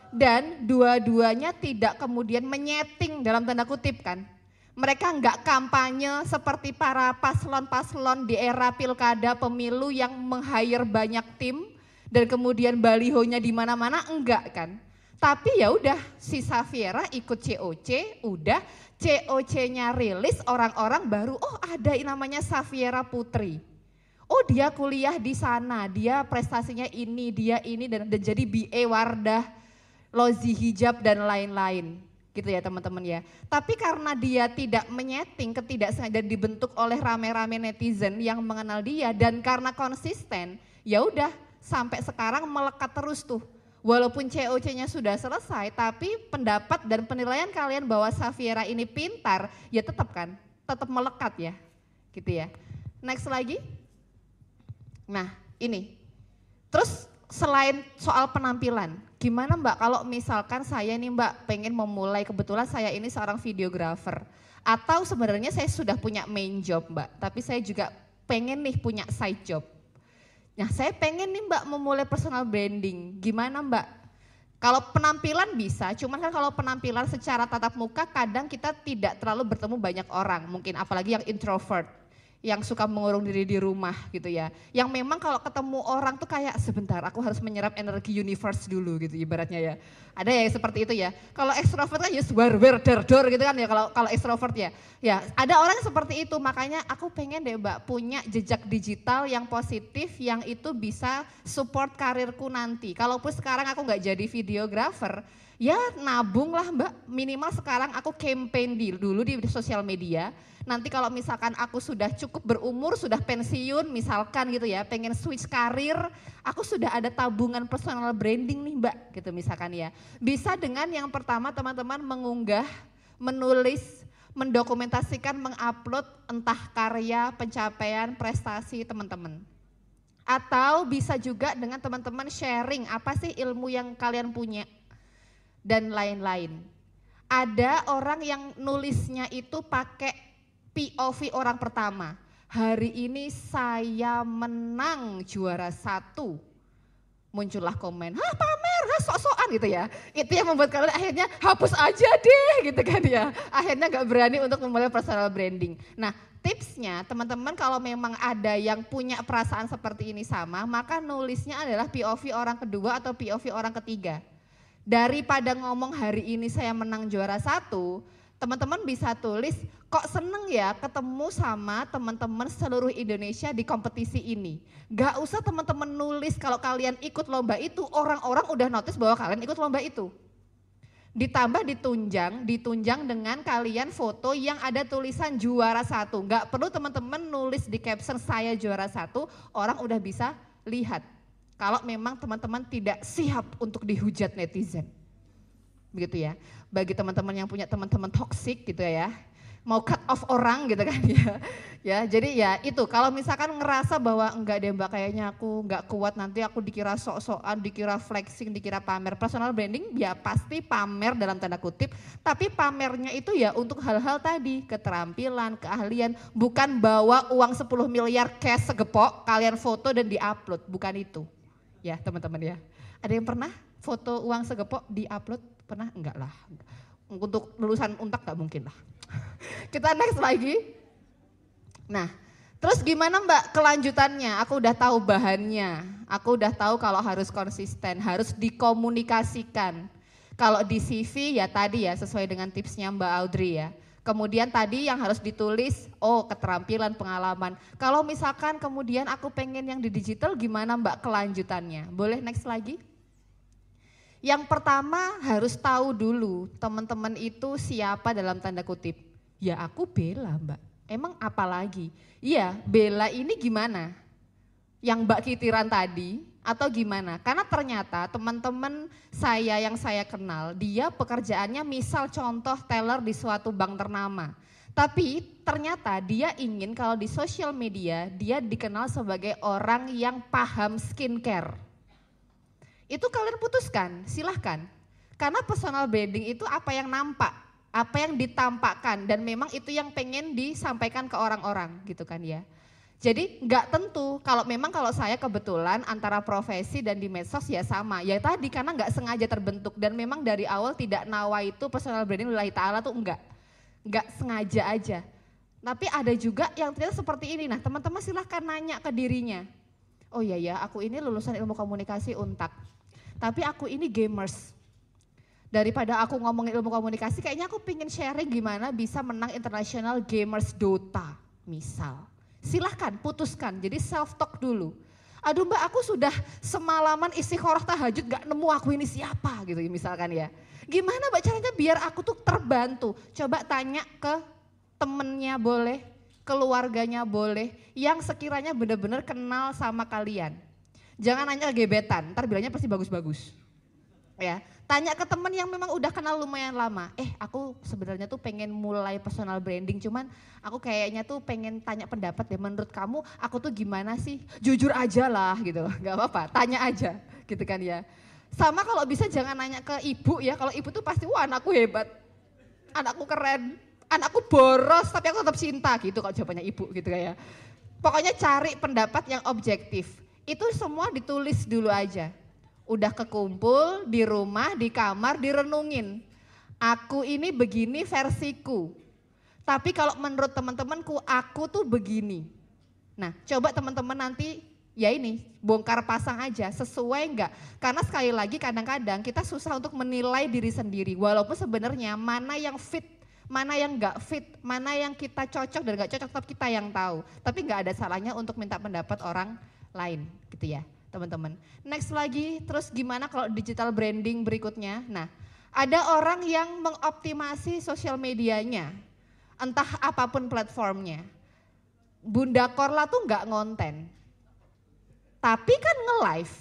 Dan dua-duanya tidak kemudian menyeting dalam tanda kutip kan. Mereka enggak kampanye seperti para paslon-paslon di era pilkada pemilu yang meng-hire banyak tim dan kemudian balihonya di mana-mana, enggak kan. Tapi ya udah si Safiera ikut COC, udah COC-nya rilis, orang-orang baru oh ada namanya Safiera Putri. Oh dia kuliah di sana, dia prestasinya ini, dia ini dan jadi BA Wardah, Lozi Hijab dan lain-lain gitu ya teman-teman ya. Tapi karena dia tidak menyeting, ketidaksengajaan dibentuk oleh rame-rame netizen yang mengenal dia dan karena konsisten, ya udah sampai sekarang melekat terus tuh. Walaupun COC-nya sudah selesai, tapi pendapat dan penilaian kalian bahwa Safiera ini pintar, ya tetap kan, tetap melekat ya, gitu ya. Next lagi. Nah ini, terus selain soal penampilan, gimana Mbak kalau misalkan saya nih Mbak pengen memulai, kebetulan saya ini seorang videographer. Atau sebenarnya saya sudah punya main job Mbak, tapi saya juga pengen nih punya side job. Nah saya pengen nih Mbak memulai personal branding, gimana Mbak? Kalau penampilan bisa, cuman kan kalau penampilan secara tatap muka kadang kita tidak terlalu bertemu banyak orang, mungkin apalagi yang introvert, yang suka mengurung diri di rumah gitu ya. Yang memang kalau ketemu orang tuh kayak sebentar aku harus menyerap energi universe dulu gitu ibaratnya ya. Ada ya yang seperti itu ya. Kalau extrovert kan just war dor gitu kan ya kalau extrovert ya. Ya ada orang yang seperti itu, makanya aku pengen deh Mbak punya jejak digital yang positif yang itu bisa support karirku nanti. Kalaupun sekarang aku nggak jadi videographer, ya nabung lah Mbak, minimal sekarang aku campaign dulu di sosial media. Nanti kalau misalkan aku sudah cukup berumur, sudah pensiun misalkan gitu ya, pengen switch karir, aku sudah ada tabungan personal branding nih Mbak gitu misalkan ya. Bisa dengan yang pertama teman-teman mengunggah, menulis, mendokumentasikan, mengupload entah karya, pencapaian, prestasi teman-teman. Atau bisa juga dengan teman-teman sharing apa sih ilmu yang kalian punya dan lain-lain. Ada orang yang nulisnya itu pakai POV orang pertama. Hari ini saya menang juara 1. Muncullah komen, pamer, sok-sokan gitu ya. Itu yang membuat kalian akhirnya hapus aja deh gitu kan ya. Akhirnya gak berani untuk memulai personal branding. Nah, tipsnya teman-teman kalau memang ada yang punya perasaan seperti ini sama, maka nulisnya adalah POV orang kedua atau POV orang ketiga. Daripada ngomong hari ini saya menang juara 1, teman-teman bisa tulis, kok seneng ya ketemu sama teman-teman seluruh Indonesia di kompetisi ini. Gak usah teman-teman nulis kalau kalian ikut lomba itu, orang-orang udah notice bahwa kalian ikut lomba itu. Ditambah ditunjang dengan kalian foto yang ada tulisan juara 1. Gak perlu teman-teman nulis di caption saya juara 1, orang udah bisa lihat. Kalau memang teman-teman tidak siap untuk dihujat netizen. Begitu ya. Bagi teman-teman yang punya teman-teman toksik gitu ya, mau cut off orang gitu kan ya. Ya, jadi ya itu kalau misalkan ngerasa bahwa enggak deh Mbak kayaknya aku enggak kuat, nanti aku dikira sok-sokan, dikira flexing, dikira pamer. Personal branding ya pasti pamer dalam tanda kutip, tapi pamernya itu ya untuk hal-hal tadi, keterampilan, keahlian, bukan bawa uang 10 miliar cash segepok, kalian foto dan diupload, bukan itu. Ya teman-teman ya. Ada yang pernah foto uang segepok diupload? Pernah? Enggak lah. Untuk lulusan Untak enggak mungkin lah. Kita next lagi. Nah, terus gimana Mbak kelanjutannya? Aku udah tahu bahannya. Aku udah tahu kalau harus konsisten, harus dikomunikasikan. Kalau di CV ya tadi ya sesuai dengan tipsnya Mbak Audrey ya. Kemudian tadi yang harus ditulis, keterampilan, pengalaman. Kalau misalkan kemudian aku pengen yang di digital gimana Mbak kelanjutannya? Boleh next lagi? Yang pertama harus tahu dulu teman-teman itu siapa dalam tanda kutip. Ya aku Bella Mbak, emang apa lagi? Iya Bella ini gimana? Yang Mbak Kitiran tadi atau gimana? Karena ternyata teman-teman saya yang saya kenal, dia pekerjaannya misal contoh teller di suatu bank ternama. Tapi ternyata dia ingin kalau di sosial media dia dikenal sebagai orang yang paham skincare. Itu kalian putuskan, silahkan. Karena personal branding itu apa yang nampak, apa yang ditampakkan dan memang itu yang pengen disampaikan ke orang-orang gitu kan ya. Jadi nggak tentu kalau saya kebetulan antara profesi dan di medsos ya sama. Ya tadi karena nggak sengaja terbentuk dan memang dari awal tidak nawa itu personal branding lillahi ta'ala tuh enggak sengaja aja. Tapi ada juga yang ternyata seperti ini. Nah teman-teman silahkan nanya ke dirinya. Oh iya ya aku ini lulusan ilmu komunikasi Untak. Tapi aku ini gamers. Daripada aku ngomongin ilmu komunikasi kayaknya aku pengen sharing gimana bisa menang International Gamers Dota misal. Silahkan putuskan, jadi self talk dulu. Aduh Mbak aku sudah semalaman istikharah tahajud gak nemu aku ini siapa gitu misalkan ya. Gimana Mbak caranya biar aku tuh terbantu? Coba tanya ke temennya boleh, keluarganya boleh, yang sekiranya benar-benar kenal sama kalian. Jangan nanya ke gebetan, ntar bilangnya pasti bagus-bagus. Ya, tanya ke temen yang memang udah kenal lumayan lama. Aku sebenarnya tuh pengen mulai personal branding, cuman aku kayaknya tuh pengen tanya pendapat deh. Menurut kamu, aku tuh gimana sih? Jujur aja lah gitu, nggak apa-apa. Tanya aja, gitu kan ya. Sama kalau bisa jangan nanya ke ibu ya. Kalau ibu tuh pasti, wah anakku hebat, anakku keren, anakku boros, tapi aku tetap cinta gitu. Kalau jawabannya ibu gitu kan ya. Pokoknya cari pendapat yang objektif. Itu semua ditulis dulu aja. Udah kekumpul di rumah, di kamar, direnungin. Aku ini begini versiku. Tapi kalau menurut teman-temanku, aku tuh begini. Nah coba teman-teman nanti ya ini bongkar pasang aja, sesuai enggak. Karena sekali lagi kadang-kadang kita susah untuk menilai diri sendiri. Walaupun sebenarnya mana yang fit, mana yang enggak fit, mana yang kita cocok dan enggak cocok tetap kita yang tahu. Tapi enggak ada salahnya untuk minta pendapat orang lain gitu ya teman-teman. Next lagi, terus gimana kalau digital branding berikutnya? Nah, ada orang yang mengoptimasi sosial medianya, entah apapun platformnya. Bunda Korla tuh nggak ngonten, tapi kan nge-live,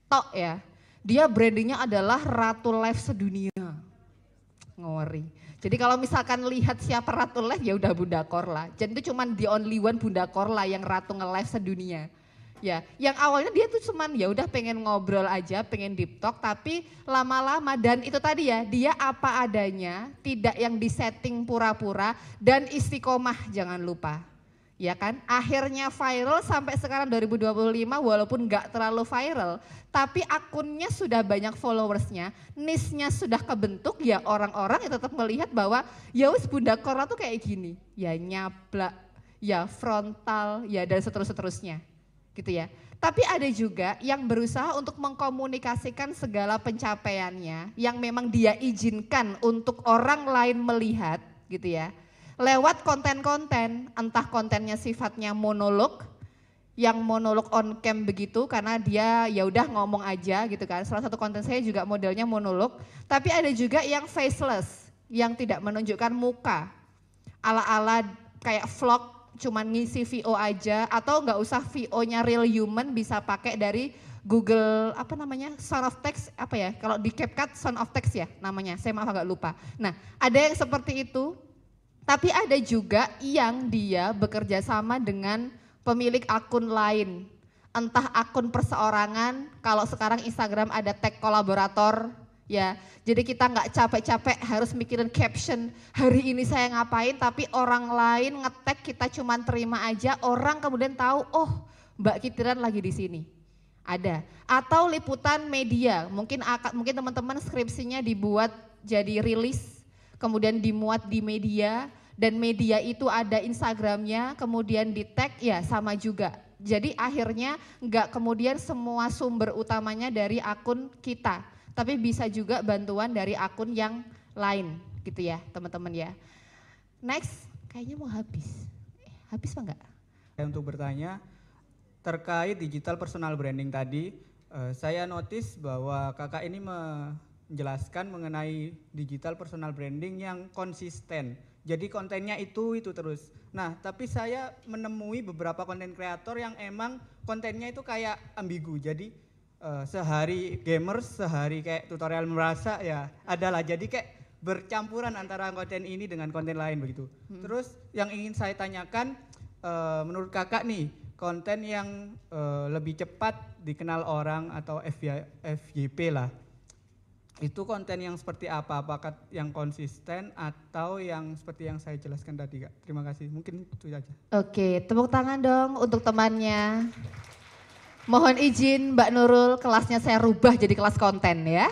tok ya. Dia brandingnya adalah Ratu Live sedunia, ngori. Jadi kalau misalkan lihat siapa Ratu Live ya udah Bunda Korla. Jadi itu cuma the only one Bunda Korla yang Ratu nge-live sedunia. Ya, yang awalnya dia tuh cuman ya udah pengen ngobrol aja, pengen deep talk, tapi lama-lama dan itu tadi ya, dia apa adanya, tidak yang disetting pura-pura dan istiqomah jangan lupa. Ya kan, akhirnya viral sampai sekarang 2025 walaupun nggak terlalu viral, tapi akunnya sudah banyak followersnya, niche-nya sudah kebentuk, ya orang-orang yang tetap melihat bahwa ya wis Bunda Korla tuh kayak gini, ya nyablak, ya frontal, ya dan seterusnya gitu ya. Tapi ada juga yang berusaha untuk mengkomunikasikan segala pencapaiannya yang memang dia izinkan untuk orang lain melihat gitu ya. Lewat konten-konten, entah kontennya sifatnya monolog, yang monolog on cam begitu karena dia ya udah ngomong aja gitu kan. Salah satu konten saya juga modelnya monolog, tapi ada juga yang faceless, yang tidak menunjukkan muka. Ala-ala kayak vlog cuman ngisi VO aja atau nggak usah VO-nya real human, bisa pakai dari Google apa namanya sound of text apa ya, kalau di CapCut sound of text ya namanya, saya maaf agak lupa. Nah ada yang seperti itu, tapi ada juga yang dia bekerja sama dengan pemilik akun lain, entah akun perseorangan, kalau sekarang Instagram ada tag kolaborator. Ya, jadi kita nggak capek-capek harus mikirin caption, hari ini saya ngapain, tapi orang lain ngetek kita cuman terima aja, orang kemudian tahu, oh Mbak Kitiran lagi di sini. Ada. Atau liputan media, mungkin teman-teman skripsinya dibuat jadi rilis, kemudian dimuat di media, dan media itu ada Instagramnya, kemudian di tag, ya sama juga. Jadi akhirnya nggak kemudian semua sumber utamanya dari akun kita, tapi bisa juga bantuan dari akun yang lain gitu ya teman-teman ya. Next, kayaknya mau habis. Habis apa enggak? Untuk bertanya terkait digital personal branding tadi, saya notice bahwa kakak ini menjelaskan mengenai digital personal branding yang konsisten. Jadi kontennya itu terus. Nah, tapi saya menemui beberapa konten kreator yang emang kontennya itu kayak ambigu. Jadi sehari gamers, sehari kayak tutorial merasa ya adalah, jadi kayak bercampuran antara konten ini dengan konten lain begitu. Terus yang ingin saya tanyakan, menurut kakak nih konten yang lebih cepat dikenal orang atau FYP lah, itu konten yang seperti apa? Apakah yang konsisten atau yang seperti yang saya jelaskan tadi Kak? Terima kasih, mungkin itu saja. Oke, tepuk tangan dong untuk temannya. Mohon izin Mbak Nurul, kelasnya saya rubah jadi kelas konten ya.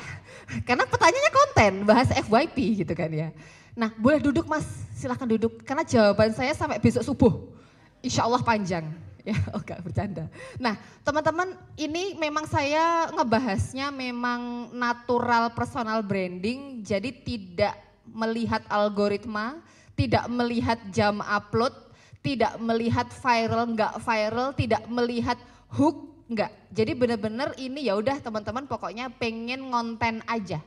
Karena pertanyaannya konten, bahas FYP gitu kan ya. Nah boleh duduk Mas, silahkan duduk. Karena jawaban saya sampai besok subuh, insya Allah panjang. Ya, enggak bercanda. Nah teman-teman, ini memang saya ngebahasnya memang natural personal branding, jadi tidak melihat algoritma, tidak melihat jam upload, tidak melihat viral enggak viral, tidak melihat hook. Enggak, jadi benar-benar ini ya udah teman-teman pokoknya pengen ngonten aja.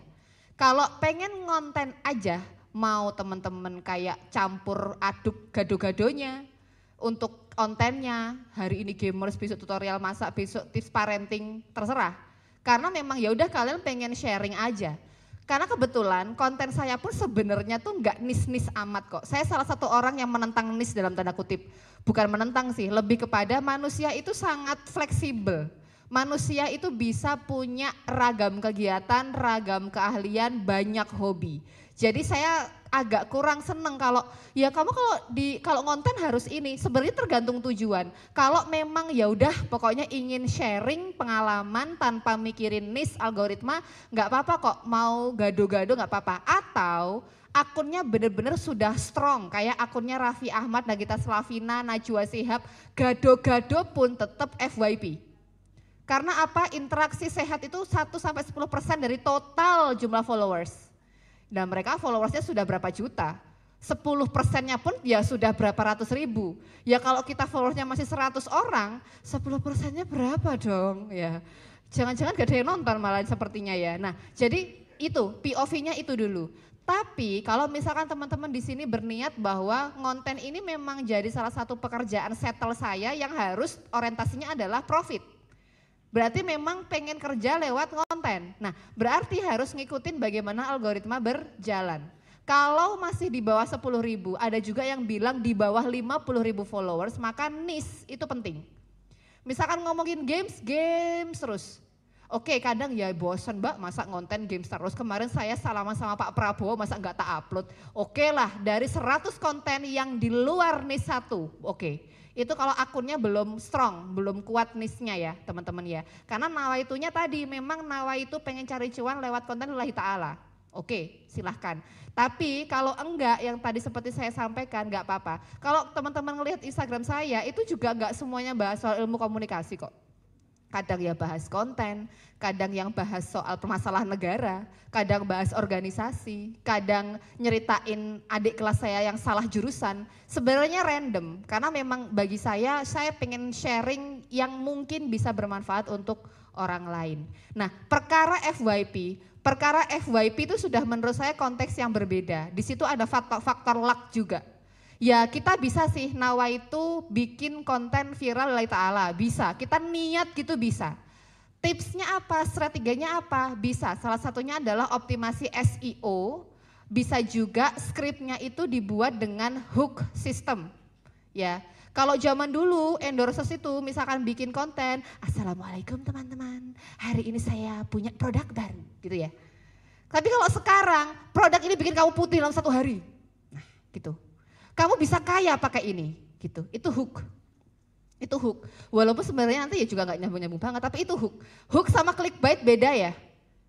Kalau pengen ngonten aja, mau teman-teman kayak campur aduk gado-gadonya untuk kontennya, hari ini gamers, besok tutorial masak, besok tips parenting, terserah. Karena memang ya udah kalian pengen sharing aja. Karena kebetulan konten saya pun sebenarnya tuh nggak nis-nis amat kok. Saya salah satu orang yang menentang nis dalam tanda kutip. Bukan menentang sih, lebih kepada manusia itu sangat fleksibel. Manusia itu bisa punya ragam kegiatan, ragam keahlian, banyak hobi. Jadi saya agak kurang seneng kalau ya kamu kalau ngonten harus ini. Sebenarnya tergantung tujuan. Kalau memang ya udah pokoknya ingin sharing pengalaman tanpa mikirin niche algoritma, nggak apa-apa kok. Mau gado-gado nggak apa-apa. Atau akunnya benar-benar sudah strong kayak akunnya Raffi Ahmad, Nagita Slavina, Najwa Shihab, gado-gado pun tetap FYP. Karena apa? Interaksi sehat itu 1-10% dari total jumlah followers. Dan mereka followersnya sudah berapa juta. 10%-nya pun ya sudah berapa ratus ribu. Ya kalau kita followersnya masih 100 orang, 10%-nya berapa dong ya. Jangan-jangan gak ada yang nonton malah sepertinya ya. Nah jadi itu POV-nya itu dulu. Tapi kalau misalkan teman-teman di sini berniat bahwa konten ini memang jadi salah satu pekerjaan settle saya yang harus orientasinya adalah profit. Berarti memang pengen kerja lewat konten. Nah berarti harus ngikutin bagaimana algoritma berjalan. Kalau masih di bawah 10.000, ada juga yang bilang di bawah 50.000 followers, maka niche itu penting. Misalkan ngomongin games terus. Oke, kadang ya bosan Mbak, masa ngonten games terus. Kemarin saya salaman sama Pak Prabowo, masa nggak tak upload. Oke lah, dari 100 konten yang di luar niche 1, oke. Itu kalau akunnya belum strong, belum kuat niche-nya ya teman-teman ya. Karena nawaitunya tadi, memang nawaitu pengen cari cuan lewat konten lillahi ta'ala. Oke, silahkan. Tapi kalau enggak, yang tadi seperti saya sampaikan, enggak apa-apa. Kalau teman-teman ngelihat Instagram saya, itu juga enggak semuanya bahas soal ilmu komunikasi kok. Kadang ya bahas konten, kadang yang bahas soal permasalahan negara, kadang bahas organisasi, kadang nyeritain adik kelas saya yang salah jurusan. Sebenarnya random, karena memang bagi saya pengen sharing yang mungkin bisa bermanfaat untuk orang lain. Nah, perkara FYP itu sudah menurut saya konteks yang berbeda. Di situ ada faktor luck juga. Ya kita bisa sih nawaitu bikin konten viral lillahi ta'ala, bisa. Kita niat gitu bisa. Tipsnya apa, strateginya apa? Bisa, salah satunya adalah optimasi SEO, bisa juga skripnya itu dibuat dengan hook system. Ya, kalau zaman dulu endorses itu misalkan bikin konten, Assalamualaikum teman-teman, hari ini saya punya produk baru gitu ya. Tapi kalau sekarang produk ini bikin kamu putih dalam 1 hari, nah gitu. Kamu bisa kaya pakai ini, gitu. Itu hook. Itu hook. Walaupun sebenarnya nanti ya juga nggak nyambung-nyambung banget, tapi itu hook. Hook sama clickbait beda ya.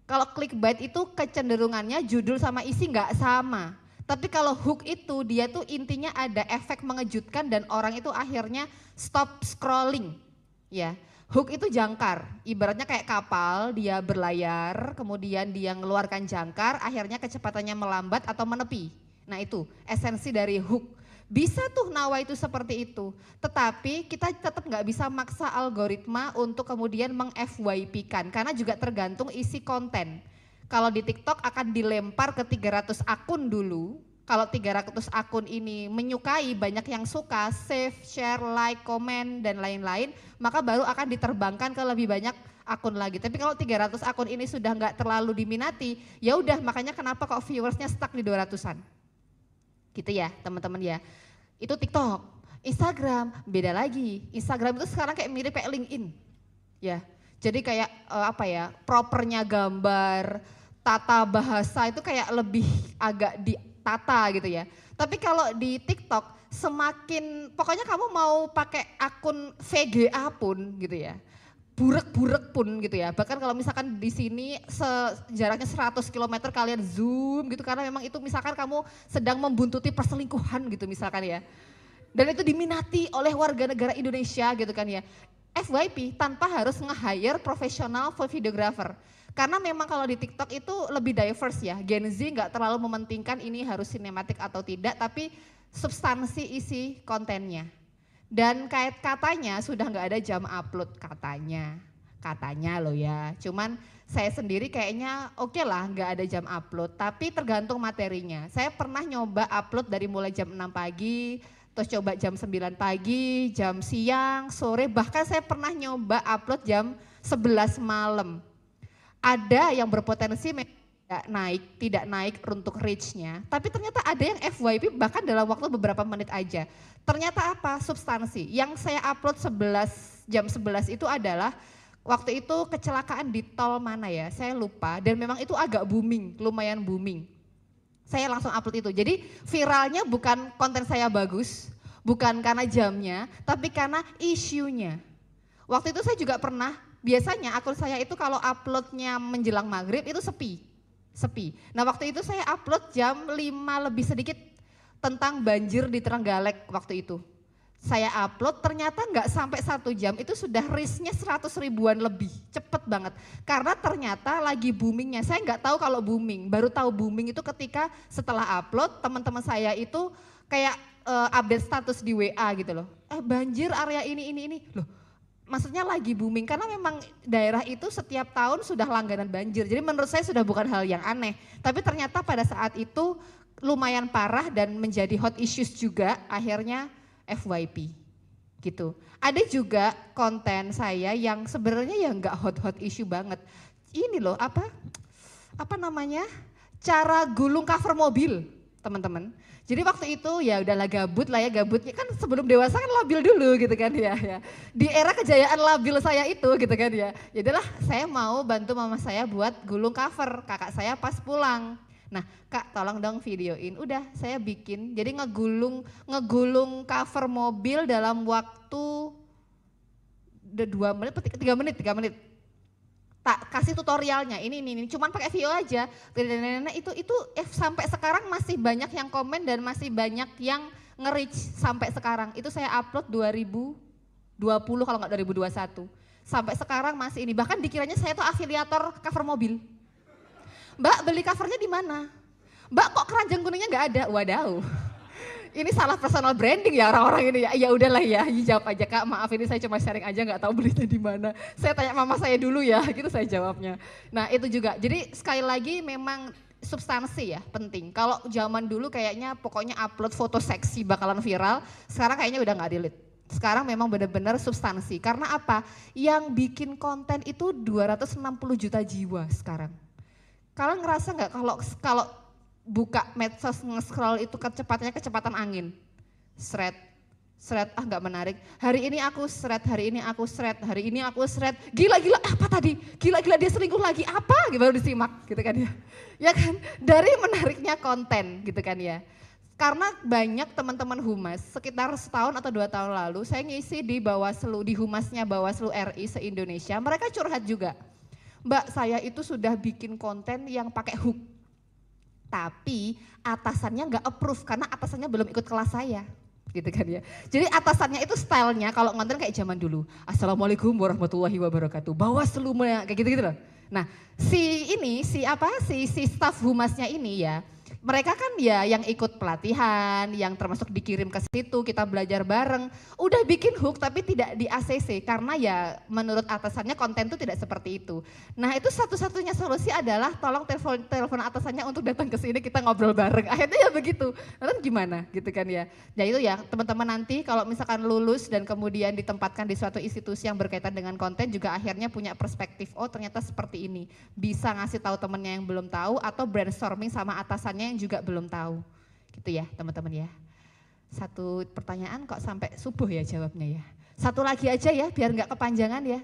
Kalau clickbait itu kecenderungannya judul sama isi nggak sama. Tapi kalau hook itu dia tuh intinya ada efek mengejutkan dan orang itu akhirnya stop scrolling. Ya. Hook itu jangkar, ibaratnya kayak kapal, dia berlayar, kemudian dia mengeluarkan jangkar, akhirnya kecepatannya melambat atau menepi. Nah itu esensi dari hook. Bisa tuh nawaitu seperti itu, tetapi kita tetap nggak bisa maksa algoritma untuk kemudian meng-FYP-kan, karena juga tergantung isi konten. Kalau di TikTok akan dilempar ke 300 akun dulu, kalau 300 akun ini menyukai, banyak yang suka, save, share, like, komen, dan lain-lain, maka baru akan diterbangkan ke lebih banyak akun lagi. Tapi kalau 300 akun ini sudah nggak terlalu diminati, ya udah makanya kenapa kok viewersnya stuck di 200-an. Gitu ya teman-teman ya. Itu TikTok. Instagram beda lagi. Instagram itu sekarang kayak mirip kayak LinkedIn. Ya. Jadi kayak propernya gambar, tata bahasa itu kayak lebih agak ditata gitu ya. Tapi kalau di TikTok semakin pokoknya kamu mau pakai akun VGA pun gitu ya. Burek-burek pun gitu ya. Bahkan kalau misalkan di sini jaraknya 100 km kalian zoom gitu karena memang itu misalkan kamu sedang membuntuti perselingkuhan gitu misalkan ya. Dan itu diminati oleh warga negara Indonesia gitu kan ya. FYP tanpa harus nge-hire profesional videographer. Karena memang kalau di TikTok itu lebih diverse ya. Gen Z nggak terlalu mementingkan ini harus sinematik atau tidak, tapi substansi isi kontennya. Dan katanya sudah nggak ada jam upload katanya loh ya. Cuman saya sendiri kayaknya oke lah nggak ada jam upload, tapi tergantung materinya. Saya pernah nyoba upload dari mulai jam 6 pagi, terus coba jam 9 pagi, jam siang, sore, bahkan saya pernah nyoba upload jam 11 malam. Ada yang berpotensi tidak naik untuk reach-nya, tapi ternyata ada yang FYP bahkan dalam waktu beberapa menit aja. Ternyata apa? Substansi. Yang saya upload jam 11 itu adalah waktu itu kecelakaan di tol mana ya, saya lupa, dan memang itu agak booming, lumayan booming. Saya langsung upload itu, jadi viralnya bukan konten saya bagus, bukan karena jamnya, tapi karena isunya. Waktu itu saya juga pernah, biasanya akun saya itu kalau uploadnya menjelang maghrib itu sepi. Nah waktu itu saya upload jam 5 lebih sedikit tentang banjir di Trenggalek waktu itu. Saya upload ternyata nggak sampai 1 jam itu sudah reach-nya 100 ribuan lebih, cepet banget. Karena ternyata lagi boomingnya, saya nggak tahu kalau booming, baru tahu booming itu ketika setelah upload teman-teman saya itu kayak update status di WA gitu loh. Banjir area ini, loh. Maksudnya lagi booming karena memang daerah itu setiap tahun sudah langganan banjir. Jadi menurut saya sudah bukan hal yang aneh. Tapi ternyata pada saat itu lumayan parah dan menjadi hot issues juga akhirnya FYP gitu. Ada juga konten saya yang sebenarnya ya nggak hot issue banget. Ini loh apa namanya? Cara gulung cover mobil. teman-teman. Jadi waktu itu ya udahlah gabut lah ya, gabutnya kan sebelum dewasa kan labil dulu gitu kan ya. Di era kejayaan labil saya itu gitu kan ya. Ya udahlah saya mau bantu mama saya buat gulung cover kakak saya pas pulang. Nah kak tolong dong videoin, udah saya bikin. Jadi ngegulung cover mobil dalam waktu 2 menit, 3 menit. Tak kasih tutorialnya, ini, cuman pakai video aja. Itu sampai sekarang masih banyak yang komen dan masih banyak yang nge-reach sampai sekarang. Itu saya upload 2020 kalau nggak 2021. Sampai sekarang masih ini, bahkan dikiranya saya tuh afiliator cover mobil. Mbak beli covernya di mana? Mbak kok keranjang kuningnya nggak ada? Wadaw. Ini salah personal branding ya orang-orang ini ya. Ya udahlah ya, jawab aja kak. Maaf ini saya cuma sharing aja, nggak tahu belinya di mana. Saya tanya mama saya dulu ya, gitu saya jawabnya. Nah itu juga. Jadi sekali lagi memang substansi ya penting. Kalau zaman dulu kayaknya pokoknya upload foto seksi bakalan viral. Sekarang kayaknya udah nggak delete. Sekarang memang benar-benar substansi. Karena apa? Yang bikin konten itu 260 juta jiwa sekarang. Kalian ngerasa nggak kalau buka medsos nge-scroll itu kecepatan angin. Sret, nggak menarik. Hari ini aku sret. Gila apa tadi? Gila dia selingkuh lagi apa? Baru disimak gitu kan ya. Ya kan? Dari menariknya konten gitu kan ya. Karena banyak teman-teman humas, sekitar setahun atau 2 tahun lalu saya ngisi di Bawaslu, di humasnya Bawaslu RI se-Indonesia. Mereka curhat juga. Mbak saya itu sudah bikin konten yang pakai hook. Tapi atasannya nggak approve karena atasannya belum ikut kelas saya, gitu kan ya. Jadi atasannya itu stylenya kalau ngonten kayak zaman dulu. Assalamualaikum warahmatullahi wabarakatuh. Bawaslu kayak gitu loh. Nah si staff humasnya ini ya, mereka kan ya yang ikut pelatihan, yang termasuk dikirim ke situ, kita belajar bareng. Udah bikin hook tapi tidak di ACC karena ya menurut atasannya konten itu tidak seperti itu. Nah itu satu-satunya solusi adalah tolong telepon atasannya untuk datang ke sini kita ngobrol bareng. Akhirnya ya begitu. Lalu gimana gitu kan ya. Ya itu ya teman-teman nanti kalau misalkan lulus dan kemudian ditempatkan di suatu institusi yang berkaitan dengan konten juga akhirnya punya perspektif, oh ternyata seperti ini. Bisa ngasih tahu temennya yang belum tahu atau brainstorming sama atasannya yang juga belum tahu, gitu ya teman-teman ya. Satu pertanyaan kok sampai subuh ya jawabnya ya. Satu lagi aja ya biar nggak kepanjangan ya.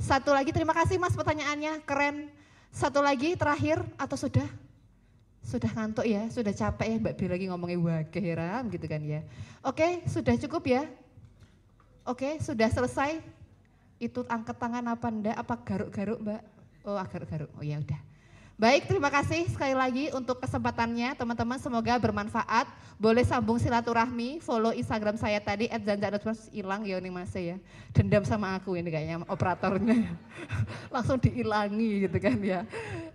Satu lagi, terima kasih mas pertanyaannya, keren. Satu lagi terakhir atau sudah? Sudah ngantuk ya, sudah capek ya Mbak Bir lagi ngomongin wah keheram gitu kan ya. Oke sudah cukup ya? Oke sudah selesai? Itu angkat tangan apa enggak? Apa garuk-garuk Mbak? Oh garuk-garuk, oh ya udah. Baik, terima kasih sekali lagi untuk kesempatannya teman-teman, semoga bermanfaat. Boleh sambung silaturahmi, follow Instagram saya tadi @zanza_, hilang ya ini Mas ya. Dendam sama aku ini kayaknya operatornya. Langsung dihilangi gitu kan ya.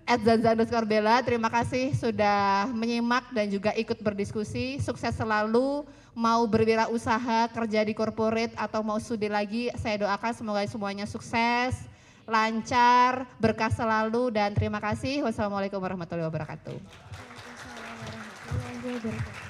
@zanza_bella, terima kasih sudah menyimak dan juga ikut berdiskusi. Sukses selalu, mau berwirausaha, kerja di corporate atau mau studi lagi, saya doakan semoga semuanya sukses, lancar, berkah selalu dan terima kasih. Wassalamualaikum warahmatullahi wabarakatuh. Waalaikumsalam warahmatullahi wabarakatuh.